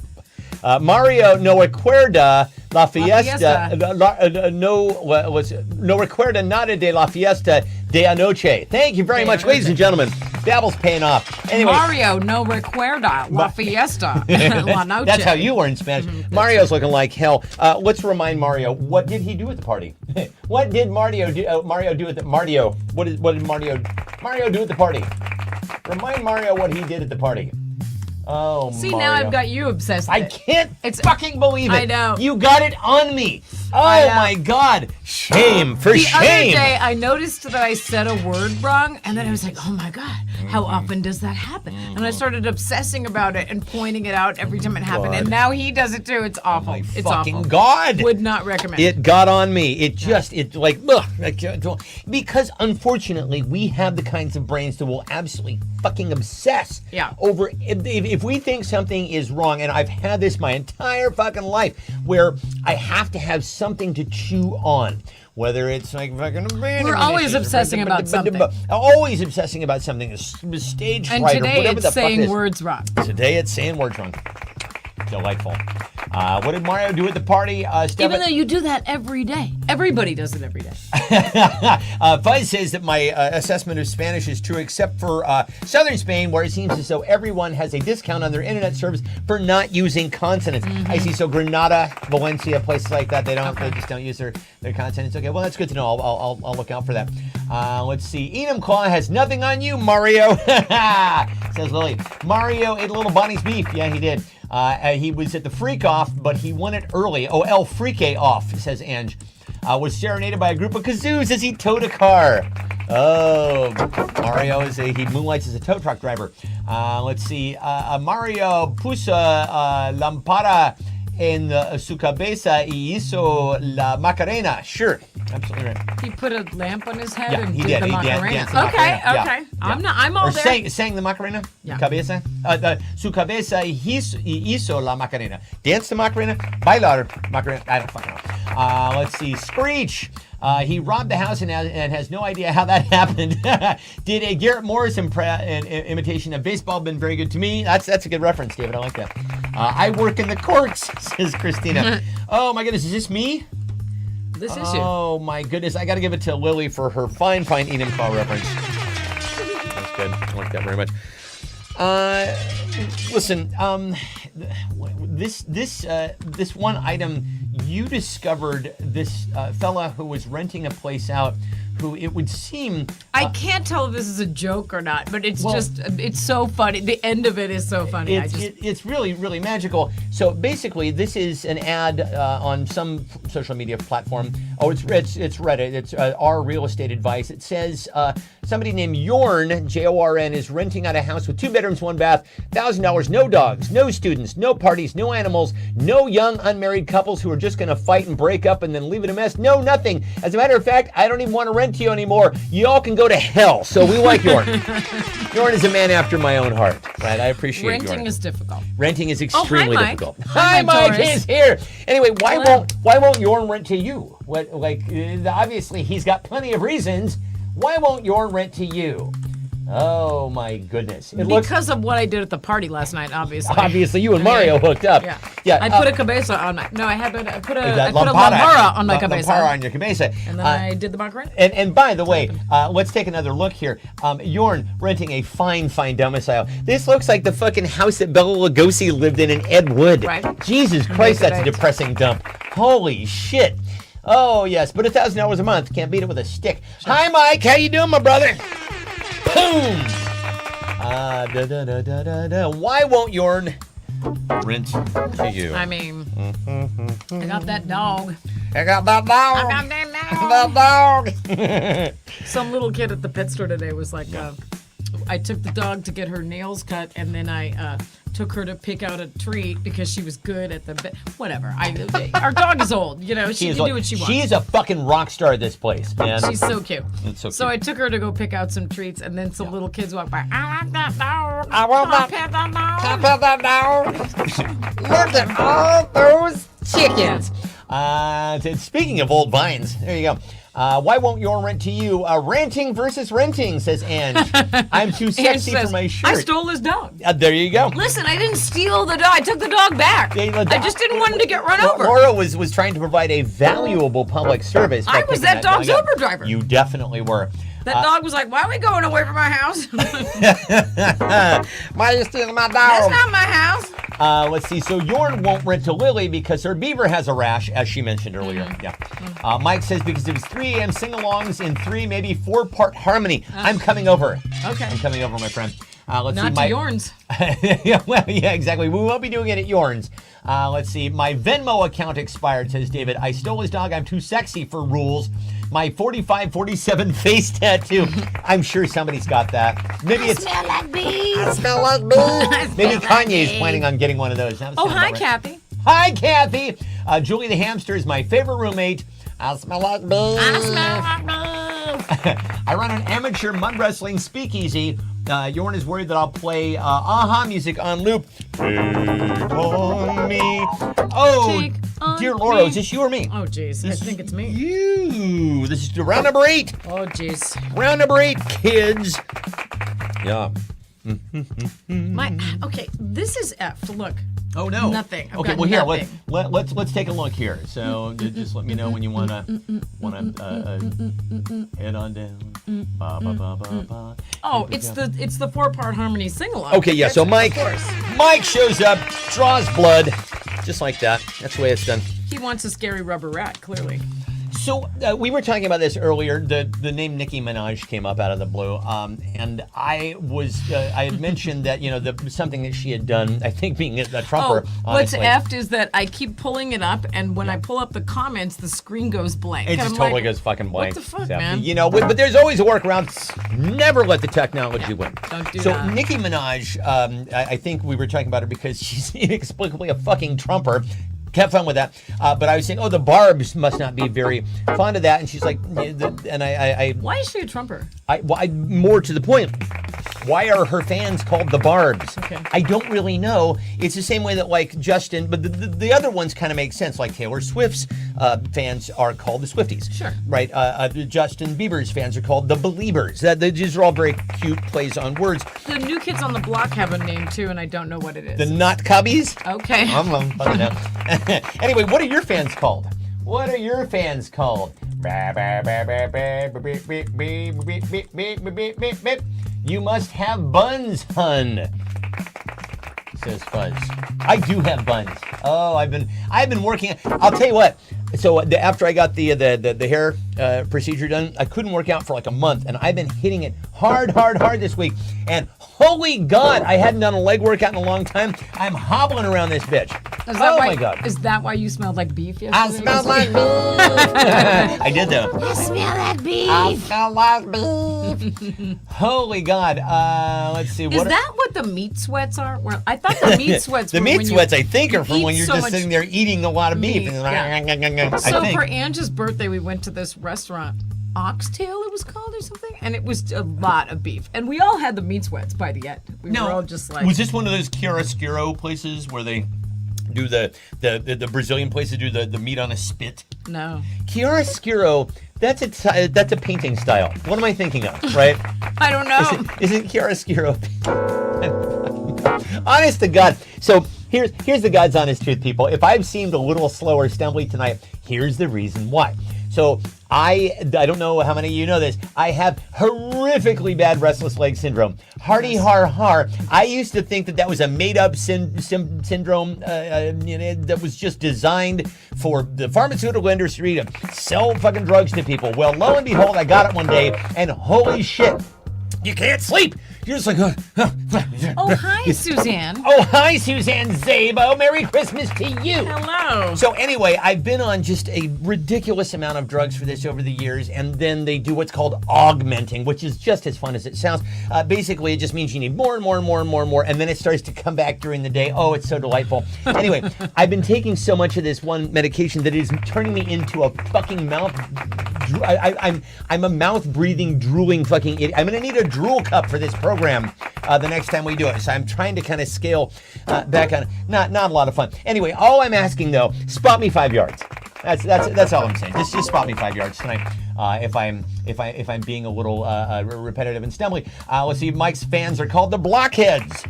Mario no recuerda la fiesta. No recuerda nada de la fiesta de anoche. Thank you very much, ladies and gentlemen. Babbel's paying off. Anyway, Mario no recuerda la fiesta la noche. that's how you learn Spanish. Mario's looking like hell. Let's remind Mario, what did he do at the party? What did Mario do? Mario do at the Mario? What did Mario do at the party? Remind Mario what he did at the party. Oh, See, Mario. now I've got you obsessed. I can't fucking believe it. I know. You got it on me. Oh I know. my God. Shame for The shame. other day, I noticed that I said a word wrong, and then I was like, oh my God, how often does that happen? And I started obsessing about it and pointing it out every time it happened. And now he does it too. It's awful. My It's fucking awful. God. Would not recommend. It got on me. It like, ugh, because unfortunately we have the kinds of brains that will absolutely fucking obsess over if we think something is wrong, and I've had this my entire fucking life where I have to have something to chew on. Whether it's like fucking We're always obsessing about something. Always obsessing about something. Stage And fright or today whatever it's the fuck saying it is. words wrong. Today it's saying words wrong. Delightful. What did Mario do at the party? Even though you do that every day. Everybody does it every day. Fuzz says that my assessment of Spanish is true, except for southern Spain, where it seems as though everyone has a discount on their internet service for not using consonants. I see. So Granada, Valencia, places like that, they just don't use their consonants. Okay, well that's good to know. I'll look out for that. Let's see. Enum Claw has nothing on you, Mario. Says Lily. Mario ate a little Bonnie's beef. Yeah, he did. He was at the freak off, but he won it early. Oh, El Freake off, says Ange. Was serenaded by a group of kazoos as he towed a car. Oh, Mario he moonlights as a tow truck driver. Let's see. Mario puso lámpara en su cabeza y hizo la Macarena. Sure, absolutely right. He put a lamp on his head Yeah, and he did did. the He Macarena. danced the Okay, Macarena. okay. Yeah. I'm all or there. sang the Macarena? Yeah. Cabeza? Su cabeza hizo la Macarena. Dance the Macarena? Bailar Macarena? I don't fucking know. Let's see. Screech. He robbed the house and has no idea how that happened. Did a Garrett Morris imitation of baseball been very good to me? That's a good reference, David. I like that. I work in the courts, says Christina. Oh my goodness, is this me? This is you. Oh my goodness, I got to give it to Lily for her fine Enum Claw reference. That's good. I like that very much. Listen, this one item, you discovered this fella who was renting a place out, who it would seem I can't tell if this is a joke or not, but it's it's so funny. The end of it is so funny. It's really, really magical. So basically, this is an ad on some social media platform. Oh, it's Reddit. It's our real estate advice. It says somebody named Yorn, Jorn, is renting out a house with 2 bedrooms, 1 bath, $1,000, no dogs, no students, no parties, no animals, no young unmarried couples who are just going to fight and break up and then leave it a mess. No, nothing. As a matter of fact, I don't even want to rent to you anymore. You all can go to hell. So we like Yorn. Yorn is a man after my own heart. Right? I appreciate Renting Yorn. is difficult. Renting is extremely Mike. difficult. Hi, Mike Taurus. is here. Anyway, why Hello. won't Yorn rent to you? Obviously he's got plenty of reasons. Why won't Yorn rent to you? Oh my goodness! It looks Because of what I did at the party last night, obviously. obviously you and Mario hooked up. Yeah. I put a cabeza on my. No, I put a Lampara lampara on my cabeza. Lampara on your cabeza. And then I did the Macarena. And by the way, let's take another look here. Yorn renting a fine domicile. This looks like the fucking house that Bela Lugosi lived in Ed Wood. Right. Jesus Christ, that's a Right. depressing dump. Holy shit. Oh yes, but $1,000 a month, can't beat it with a stick. Hi Mike, how you doing, my brother? Boom. Why won't Yorn rent to you? I mean, I got that dog. I got that dog. I got that dog. That dog. Some little kid at the pet store today was like, I took the dog to get her nails cut, and then I took her to pick out a treat because she was good at the whatever. Our dog is old, you know. She can do what she wants. She is a fucking rock star at this place, man. She's so cute. It's so So cute. I took her to go pick out some treats, and then some little kids walked by. I like that dog. I want that. Pet that dog. I pet that dog. Look at all those chickens. Speaking of old vines, there you go. Why won't Yorn rent to you? Ranting versus renting, says Ange. I'm too Ange sexy says, for my shirt. I stole his dog. There you go. Listen, I didn't steal the dog. I took the dog back. I just didn't want him to get run over. Laura was trying to provide a valuable public service. by I was picking that dog's dog up. Uber driver. You definitely were. That dog was like, why are we going away from our house? Why are you stealing my That's dog? not my house. Let's see. So Yorn won't rent to Lily because her beaver has a rash, as she mentioned earlier. Mm-hmm. Yeah. Mike says because it was 3 a.m. sing-alongs in 3, maybe 4-part harmony. I'm coming over. Okay. I'm coming over, my friend. Let's see. Not to Yorn's. Yeah, exactly. We won't be doing it at Yorn's. Let's see. My Venmo account expired, says David. I stole his dog. I'm too sexy for rules. My 45-47 face tattoo. I'm sure somebody's got that. Maybe it's Smell like bees. I smell like bees. maybe Kanye's planning on getting one of those. That Oh, sounds hi, about right. Kathy. Hi, Kathy. Julie the hamster is my favorite roommate. I smell like bees. I smell like bees. I run an amateur mud wrestling speakeasy. Yorn is worried that I'll play Aha music on loop. Take on me. Oh, Take on dear Laura, me. is this you or me? Oh, jeez. I think it's me. You. This is round number 8. Oh, jeez. Round number 8, kids. Yeah. Okay, this is F. Look, Oh no. Nothing. I've Okay, got well here, nothing. let's take a look here. So just let me know when you wanna head on down. Ba, ba, ba, ba, ba. Oh, it's the 4-part harmony sing-along. Okay, yeah. So Mike, Of course. Mike shows up, draws blood, just like that. That's the way it's done. He wants a scary rubber rat, clearly. So we were talking about this earlier. The name Nicki Minaj came up out of the blue, and I had mentioned that something that she had done. I think being a trumper. Oh, what's honestly. effed is that I keep pulling it up, and when I pull up the comments, the screen goes blank. It And just I'm totally like, goes fucking blank. What the fuck, So, man? but there's always a workaround. Never let the technology win. Don't do so that. Nicki Minaj, I think we were talking about her because she's inexplicably a fucking trumper. Have fun with that. But I was saying, the Barbs must not be very fond of that. And she's like, and I Why is she a trumper? more to the point, why are her fans called the Barbs? Okay. I don't really know. It's the same way that like Justin, but the other ones kind of make sense. Like Taylor Swift's fans are called the Swifties. Sure. Right. Justin Bieber's fans are called the Beliebers. These are all very cute plays on words. The New Kids on the Block have a name too, and I don't know what it is. The Not Cubbies. Okay. I'm fun now. Anyway, what are your fans called? What are your fans called? You must have buns, hun. Says Fuzz. I do have buns. Oh, I've been working. I'll tell you what. So after I got the hair procedure done, I couldn't work out for like a month, and I've been hitting it hard this week. And holy God, I hadn't done a leg workout in a long time. I'm hobbling around this bitch. Is that my why, God. Is that why you smelled like beef yesterday? I smell like beef. I did though. I smell like beef. I smell like beef. Holy God. Let's see. Is that what the meat sweats are? Well, I thought the meat sweats The were meat when sweats, you, I think, are from eat when you're so just much sitting there eating a lot of beef. meat, And I So think. for Angie's birthday, we went to this restaurant, Oxtail it was called or something, and it was a lot of beef. And we all had the meat sweats by the end. We were all just like... Was this one of those chiaroscuro places where they do the Brazilian places do the meat on a spit? No. Chiaroscuro, that's a painting style. What am I thinking of, right? I don't know. Isn't chiaroscuro? Honest to God. So here's the God's honest truth, people. If I've seemed a little slow or stumbly tonight, here's the reason why. So I don't know how many of you know this. I have horrifically bad restless leg syndrome. Hardy har har. I used to think that was a made-up syndrome that was just designed for the pharmaceutical industry to sell fucking drugs to people. Well, lo and behold, I got it one day, and holy shit, you can't sleep. You're just like, Oh, hi, Suzanne. oh, hi, Suzanne Zabo. Merry Christmas to you. Hello. So anyway, I've been on just a ridiculous amount of drugs for this over the years, and then they do what's called augmenting, which is just as fun as it sounds. Basically, it just means you need more and more and more and more and more, and then it starts to come back during the day. Oh, it's so delightful. Anyway, I've been taking so much of this one medication that it is turning me into a fucking mouth. I'm a mouth-breathing, drooling fucking idiot. I'm gonna need a drool cup for this program the next time we do it. So I'm trying to kind of scale back on. Not a lot of fun. Anyway, all I'm asking though, spot me 5 yards. That's all I'm saying. Just spot me 5 yards tonight. If I'm being a little repetitive and stumbly. Let's see. Mike's fans are called the Blockheads.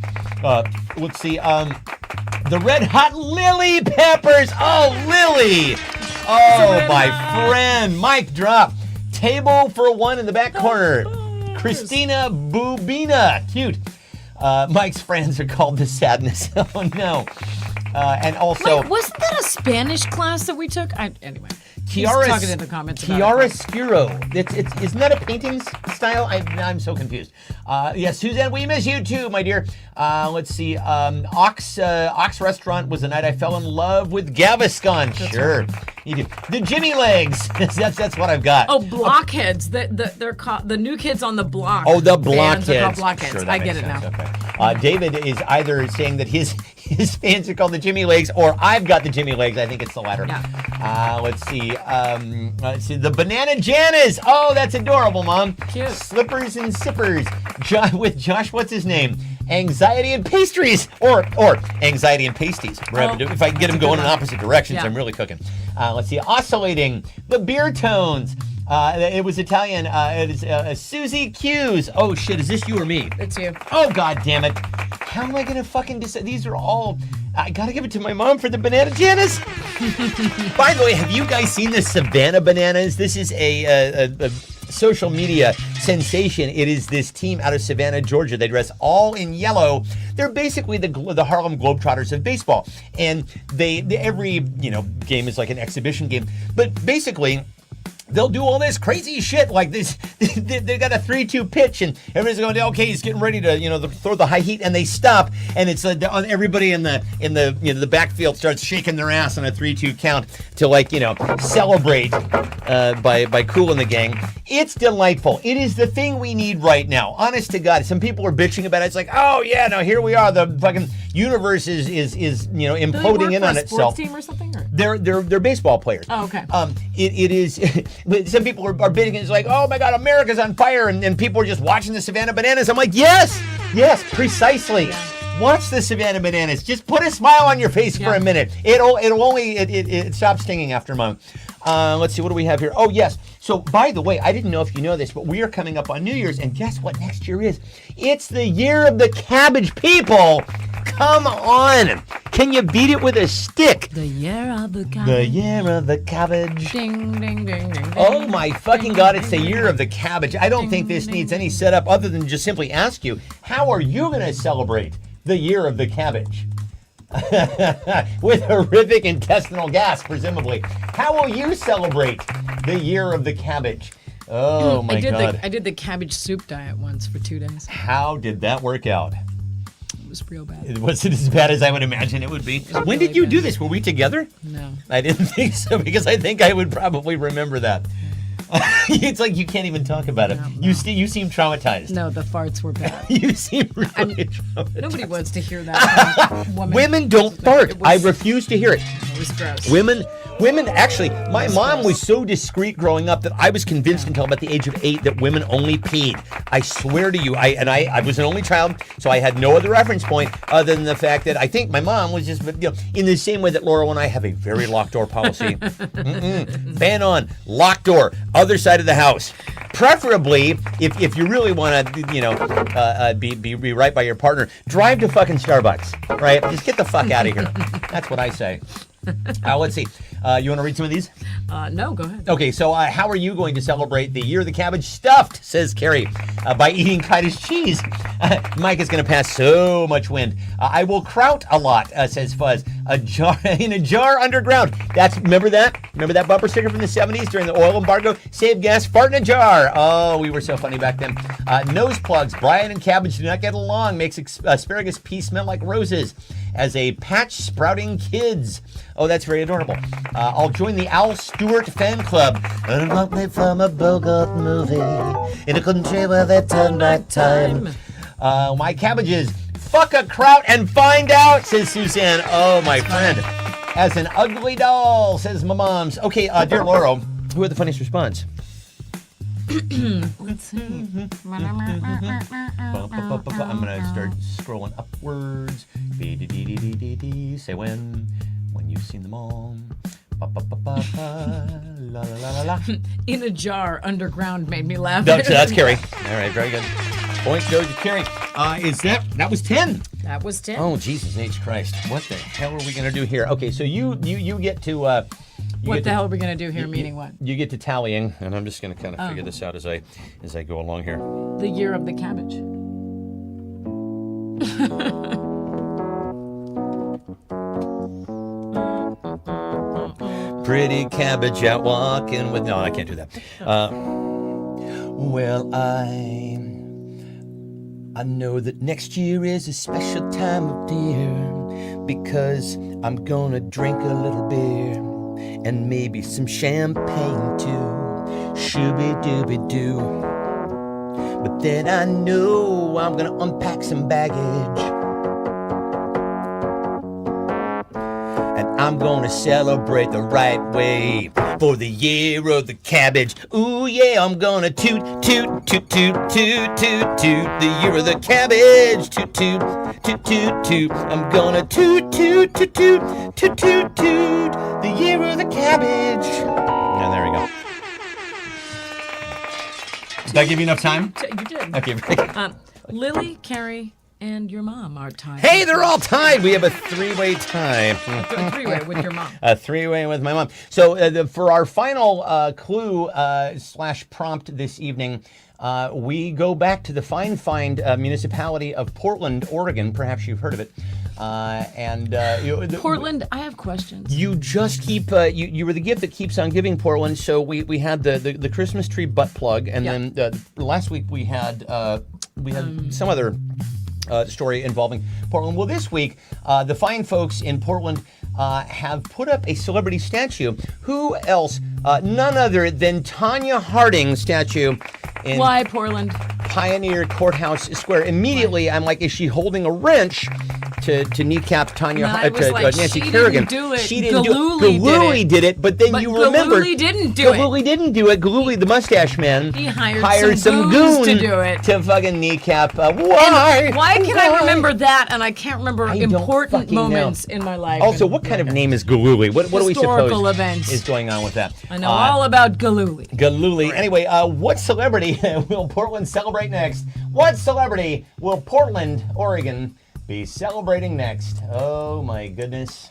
Let's see. The Red Hot Lily Peppers. Oh, Lily. Oh, my friend. Mic drop. Table for one in the back corner. Christina Bubina. Cute. Mike's friends are called the Sadness. Oh, no. And also... Wait, wasn't that a Spanish class that we took? Anyway. He's Chiara, talking in the comments about chiaroscuro. Isn't that a painting style? I'm so confused. Yes, Suzanne, we miss you too, my dear. Let's see. Ox Restaurant was the night I fell in love with Gaviscon. Sure, you do. The Jimmy Legs. that's what I've got. Oh, Blockheads. They're called the New Kids on the Block. Oh, the Bands are called Blockheads. Blockheads. Sure, that I makes get it sense. now. Okay. David is either saying that his fans are called the Jimmy Legs, or I've got the Jimmy Legs. I think it's the latter. Yeah. Let's see. The Banana Janas. Oh, that's adorable, Mom. Cute. Slippers and Sippers. With Josh, what's his name? Anxiety and Pastries, or Anxiety and Pasties. If I can get them going in opposite directions, Yeah. I'm really cooking. Let's see. Oscillating. The Beer Tones. It was Italian. It is Susie Q's. Oh shit, is this you or me? It's you. Oh god damn it. How am I gonna fucking decide? These are all I gotta give it to my mom for the banana Janice. By the way, have you guys seen the Savannah Bananas? This is a social media sensation. It is this team out of Savannah, Georgia. They dress all in yellow. They're basically the Harlem Globetrotters of baseball, and they every game is like an exhibition game. But basically, they'll do all this crazy shit like this. They got a 3-2 pitch, and everybody's going, okay, he's getting ready to throw the high heat, and they stop, and it's everybody in the backfield starts shaking their ass on a 3-2 count to celebrate by Kool and the Gang. It's delightful. It is the thing we need right now. Honest to God, some people are bitching about it. It's like, oh yeah, now here we are. The fucking universe is imploding in on itself. Sports team or something? Or? They're baseball players. Oh, okay. It is. Some people are bidding. It's like, oh my God, America's on fire, and people are just watching the Savannah Bananas. I'm like, yes, precisely. Yeah. Watch the Savannah Bananas. Just put a smile on your face for a minute. It stops stinging after a month. Let's see, what do we have here? Oh, yes. So, by the way, I didn't know if you know this, but we are coming up on New Year's, and guess what next year is? It's the year of the cabbage, people. Come on. Can you beat it with a stick? The year of the cabbage. The year of the cabbage. Ding, ding, ding, ding, ding. Oh, my fucking God, it's the year of the cabbage. I don't think this needs any setup other than just simply ask you, how are you going to celebrate the year of the cabbage? With horrific intestinal gas, presumably. How will you celebrate the year of the cabbage? Oh my God. I did the cabbage soup diet once for 2 days. How did that work out? It was real bad. Was it as bad as I would imagine it would be? When did you do this? Were we together? No. I didn't think so, because I think I would probably remember that. It's like you can't even talk about it. No. You seem traumatized. No, the farts were bad. You seem really traumatized. Nobody wants to hear that. From a woman. Women don't fart. I refuse to hear it. It was gross. Women, actually, my mom was so discreet growing up that I was convinced until about the age of 8 that women only peed. I swear to you, I was an only child, so I had no other reference point other than the fact that I think my mom was just, in the same way that Laurel and I have a very locked door policy. Ban on, locked door, other side of the house. Preferably, if you really want to, be right by your partner, drive to fucking Starbucks, right? Just get the fuck out of here. That's what I say. Let's see. You want to read some of these? No, go ahead. Okay, so how are you going to celebrate the year of the cabbage stuffed, says Carrie, by eating cottage cheese? Mike is going to pass so much wind. I will kraut a lot, says Fuzz. In a jar underground. Remember that? Remember that bumper sticker from the 70s during the oil embargo? Save gas, fart in a jar. Oh, we were so funny back then. Nose plugs. Brian and cabbage do not get along. Makes asparagus pea smell like roses. As a patch sprouting kids. Oh, that's very adorable. I'll join the Al Stewart fan club. And want me from a Bogart movie in a country where they turn back time. My cabbages. Fuck a kraut and find out, says Suzanne. Oh, my friend. As an ugly doll, says my mom's. Okay, dear Laurel, who had the funniest response? Let's see. I'm gonna start scrolling upwards. Say when you've seen them all. La la la la la. In a jar underground made me laugh. That's Carrie. All right, very good. Point goes to Carrie. That was 10? That was 10. Oh, Jesus H. Christ. What the hell are we gonna do here? Okay, so you get to what the hell are we going to do here, meaning what? You get to tallying, and I'm just going to kind of figure this out as I go along here. The year of the cabbage. Pretty cabbage out walking with... No, I can't do that. Well, I know that next year is a special time of year because I'm going to drink a little beer. And maybe some champagne too, shooby-dooby-doo. But then I know I'm gonna unpack some baggage, and I'm gonna celebrate the right way for the year of the cabbage. Ooh yeah, I'm gonna toot, toot, toot, toot, toot, toot, toot, the year of the cabbage. Toot, toot, toot, toot, toot. I'm gonna toot, toot, toot, toot, toot, toot, toot, the year of the cabbage. And there we go. Did I give you enough time? You did. Okay. Lily, Carrie, and your mom are tied. Hey, they're all tied. We have a three-way tie. Three-way with your mom. A three-way with my mom. So for our final clue / prompt this evening, we go back to the fine municipality of Portland, Oregon. Perhaps you've heard of it. Portland, I have questions. You just keep you were the gift that keeps on giving, Portland. So we had the Christmas tree butt plug, and then last week we had some other story involving Portland. Well, this week the fine folks in Portland have put up a celebrity statue. Who else? None other than Tanya Harding statue in Why Portland? Pioneer Courthouse Square. Immediately, I'm like, is she holding a wrench to kneecap Tanya And I was like, Nancy she Kerrigan? didn't do it. She didn't Galooly do it. Galooly did it, but then But you remember Galooly didn't do it. Galooly didn't do it. Galooly, the mustache man, He hired some goon goons to do it. to fucking kneecap. Why? Why can I remember that and I can't remember I don't important fucking know. moments in my life? Also, And- what kind of name is Galooly? What do we Historical suppose events. is going on with that? I know all about Galooly. Galooly. Anyway, what celebrity will Portland celebrate next? What celebrity will Portland, Oregon, be celebrating next? Oh my goodness.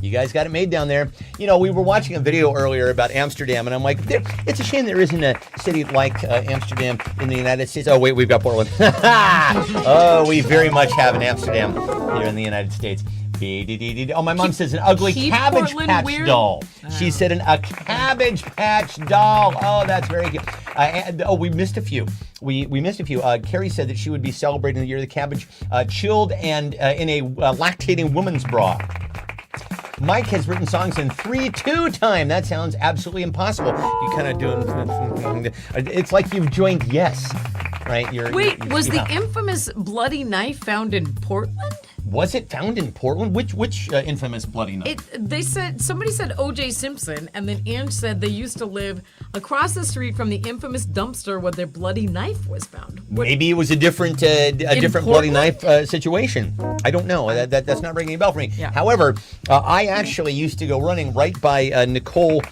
You guys got it made down there. You know, we were watching a video earlier about Amsterdam, and I'm like, it's a shame there isn't a city like Amsterdam in the United States. Oh, wait, we've got Portland. Oh, we very much have an Amsterdam here in the United States. Oh, my mom says an ugly keep Cabbage Portland Patch weird? doll. She said a Cabbage Patch doll. Oh, that's very good. We missed a few. We missed a few. Carrie said that she would be celebrating the year of the cabbage, chilled and in a lactating woman's bra. Mike has written songs in 3/2 time. That sounds absolutely impossible. You kind of doing. It's like you've joined Yes, right? Wait, was yeah. the infamous bloody knife found in Portland? Was it found in Portland? Which infamous bloody knife? Somebody said O.J. Simpson, and then Ange said they used to live across the street from the infamous dumpster where their bloody knife was found. Maybe it was a different bloody Portland? knife situation. I don't know. That's not ringing a bell for me. Yeah. However, I actually used to go running right by Nicole,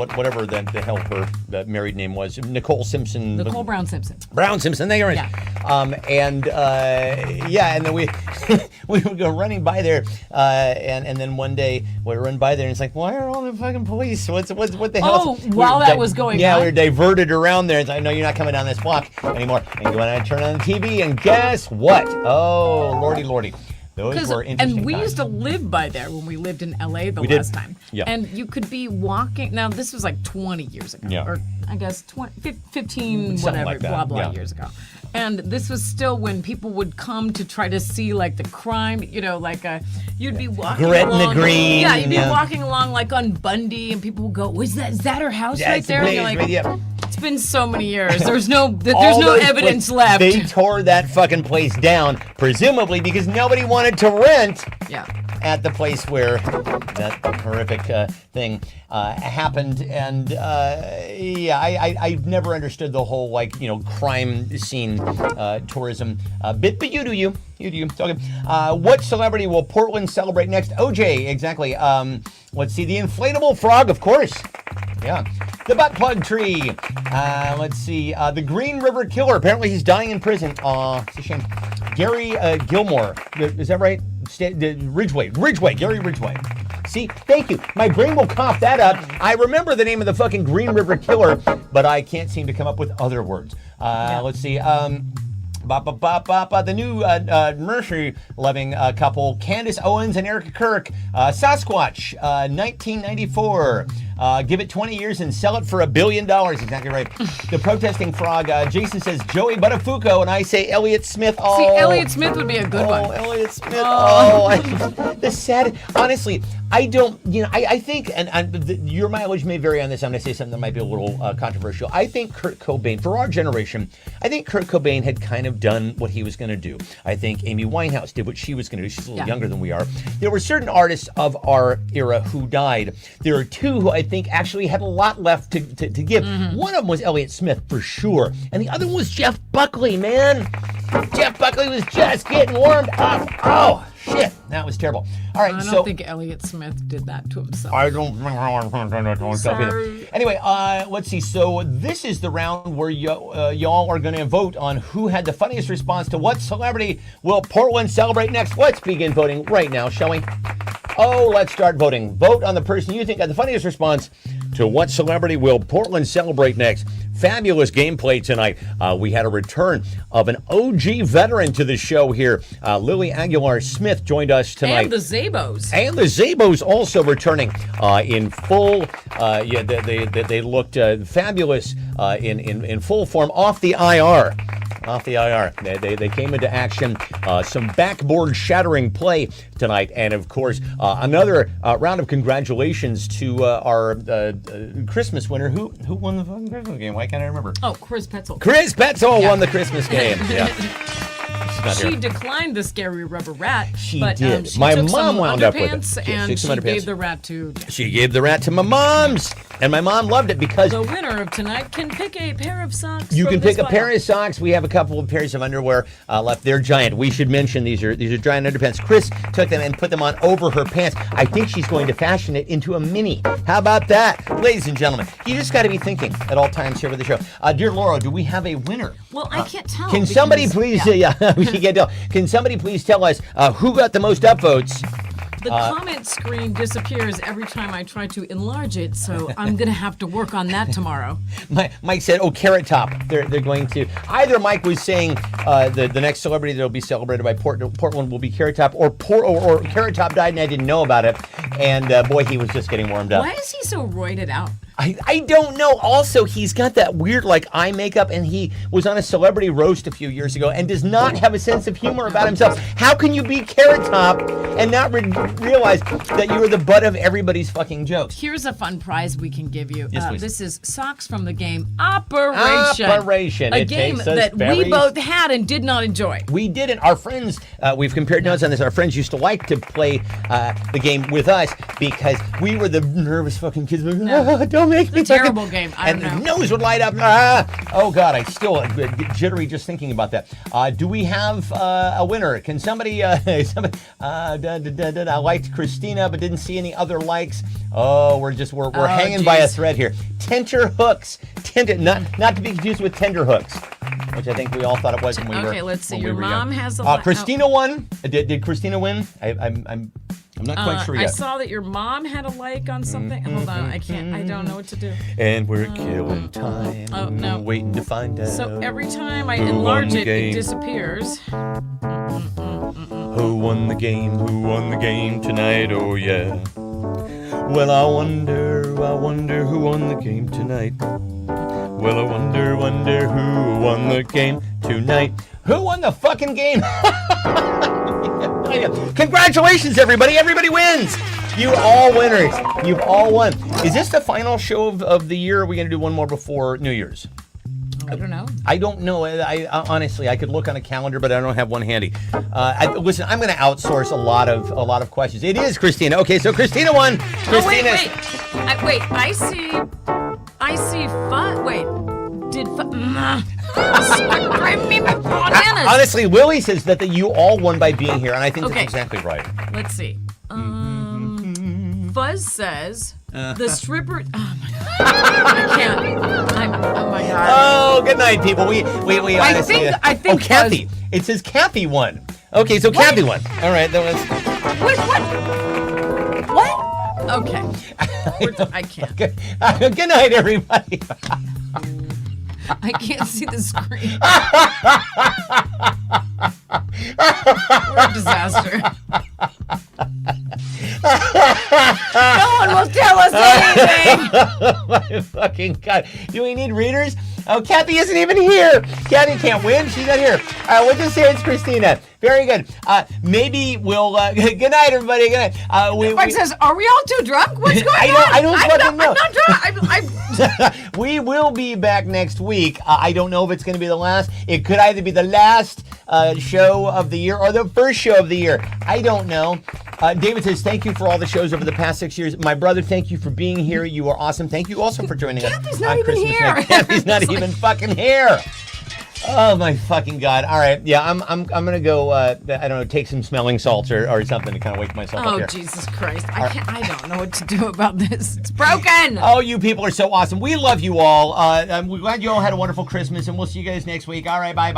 whatever the hell her married name was, Nicole Simpson. Nicole Brown Simpson. Brown Simpson, there you Yeah. And then we would go running by there, and then one day we run by there, and it's like, why are all the fucking police? What the hell? Oh, while that was going yeah, on? we were diverted around there. It's like, no, you're not coming down this block anymore. And you go and I turn on the TV, and guess what? Oh, lordy. Those were interesting And we times. used to live by there when we lived in LA the We did. last time. Yeah. And you could be walking. Now, this was like 20 years ago. Yeah. Or I guess 15, Something whatever, like that, blah, blah yeah. years ago. And this was still when people would come to try to see like the crime, you'd be walking Gretna along. Green, Yeah, you'd be yeah. walking along like on Bundy, and people would go, is that her house Yeah, right it's there? And you're amazing, like, yeah. it's been so many years. There's no All those evidence places- left. They tore that fucking place down, presumably because nobody wanted to rent Yeah. at the place where that horrific thing happened. And I've never understood the whole crime scene tourism bit, but you do you. It's okay. What celebrity will Portland celebrate next? OJ, exactly. Let's see, the inflatable frog, of course. Yeah. The butt plug tree. Let's see. The Green River Killer. Apparently he's dying in prison. Aw, it's a shame. Gary Gilmore. Is that right? Ridgway. Gary Ridgway. See, thank you. My brain will cough that up. I remember the name of the fucking Green River Killer, but I can't seem to come up with other words. Let's see. The new Mercy-loving couple, Candace Owens and Erica Kirk, Sasquatch, 1994. Give it 20 years and sell it for $1 billion. Exactly right. The protesting frog, Jason says Joey Buttafuoco, and I say Elliott Smith. Oh, See, Elliott Smith would be a good one. Elliott Smith. Oh, the sad. Honestly, I don't. I think, and your mileage may vary on this. I'm going to say something that might be a little controversial. I think Kurt Cobain, for our generation, I think Kurt Cobain had kind of done what he was going to do. I think Amy Winehouse did what she was going to do. She's a little younger than we are. There were certain artists of our era who died. There are two who I think actually had a lot left to give. One of them was Elliott Smith for sure, and the other one was Jeff Buckley. Man, Jeff Buckley was just getting warmed up. Oh, Shit, that was terrible. All right, I don't so think Elliott Smith did that to himself. I don't either. Anyway, let's see. So this is the round where y'all are going to vote on who had the funniest response to what celebrity will Portland celebrate next. Let's begin voting right now, shall we? Oh, let's start voting. Vote on the person you think had the funniest response to what celebrity will Portland celebrate next. Fabulous gameplay tonight. We had a return of an OG veteran to the show here. Lily Aguilar-Smith joined us tonight. And the Zabos. And the Zabos also returning in full. They looked fabulous in full form off the IR. Off the IR. They came into action. Some backboard shattering play tonight. And of course, another round of congratulations to our Christmas winner. Who won the fucking Christmas game? Why can't I remember? Oh, Chris Petzel. Chris Petzel won the Christmas game. Yeah. She declined the scary rubber rat. She but, did. She My took mom some wound up with it. underpants Yeah, and she she took some underpants. gave the rat to. She gave the rat to my mom's, and my mom loved it because The winner of tonight can pick a pair of socks. you from can this pick a pair pile. of socks. We have a couple of pairs of underwear left. They're giant. We should mention these are giant underpants. Chris took them and put them on over her pants. I think she's going to fashion it into a mini. How about that, ladies and gentlemen? You just got to be thinking at all times here with the show. Dear Laura, do we have a winner? Well, I can't tell. Can somebody because- please? yeah. We can't tell. Can somebody please tell us who got the most upvotes? The comment screen disappears every time I try to enlarge it, so I'm gonna have to work on that tomorrow. Mike said, "Oh, Carrot Top." They're going to either. Mike was saying the next celebrity that will be celebrated by Portland will be Carrot Top, or Carrot Top died and I didn't know about it. And boy, he was just getting warmed up. Why is he so roided out? I don't know. Also, he's got that weird like eye makeup, and he was on a celebrity roast a few years ago and does not have a sense of humor about himself. How can you be Carrot Top and not realize that you are the butt of everybody's fucking jokes? Here's a fun prize we can give you. Yes, please. This is socks from the game Operation. Operation. A It game takes us that very- we both had and did not enjoy. We didn't. Our friends, we've compared notes on this. Our friends used to like to play the game with us because we were the nervous fucking kids. Oh, don't make me. It's a terrible game. I And don't the know. nose would light up. Oh God, I still get jittery just thinking about that. Do we have a winner? Can somebody? I liked Christina, but didn't see any other likes. Oh, we're hanging by a geez. thread here. Tenter hooks. Not to be confused with tender hooks, which I think we all thought it was when we were. Okay, let's see. when we Your were mom young. has a Christina won. Did Christina win? I'm not quite sure I yet. saw that your mom had a like on something. Hold on, I don't know what to do. And we're killing time. Oh, no. Waiting to find out. So every time I Who won enlarge the it, game? it disappears. Who won the game? Who won the game tonight? Oh yeah. Well, I wonder who won the game tonight. Well, I wonder who won the game tonight. Who won the fucking game? Congratulations, everybody! Everybody wins. You all winners. You've all won. Is this the final show of the year? Or are we going to do one more before New Year's? I don't know. I don't know. I honestly, I could look on a calendar, but I don't have one handy. Listen, I'm going to outsource a lot of questions. It is Christina. Okay, so Christina won. Oh, Christina. wait. I see. Wait. Did. Drive me bananas. Honestly, Willie says that you all won by being here, and I think Okay. that's exactly right. Let's see. Fuzz says the stripper. Oh my god! I can't. Oh my god. Oh, good night, people. We I honestly. think Oh, Kathy. It says Kathy won. Okay, so Kathy won. All right, that was. What? Okay. I can't. Good night, everybody. I can't see the screen. We're a disaster. No one will tell us anything. Oh my fucking God. Do we need readers? Oh, Kathy isn't even here. Kathy can't win. She's not here. We'll just say it's Christina. Very good. Maybe we'll. Good night, everybody. Good night. Mike says, "Are we all too drunk? What's going on?" I don't fucking know. I'm not drunk. We will be back next week. I don't know if it's going to be the last. It could either be the last show of the year or the first show of the year. I don't know. David says, thank you for all the shows over the past 6 years. My brother, thank you for being here. You are awesome. Thank you also for joining us. Kathy's not even Christmas here. night. Kathy's not even fucking here. Oh my fucking god! All right, yeah, I'm gonna go. I don't know, take some smelling salts or something to kind of wake myself up Oh here. Jesus Christ! I don't know what to do about this. It's broken. Oh, you people are so awesome. We love you all. We're glad you all had a wonderful Christmas, and we'll see you guys next week. All right, bye.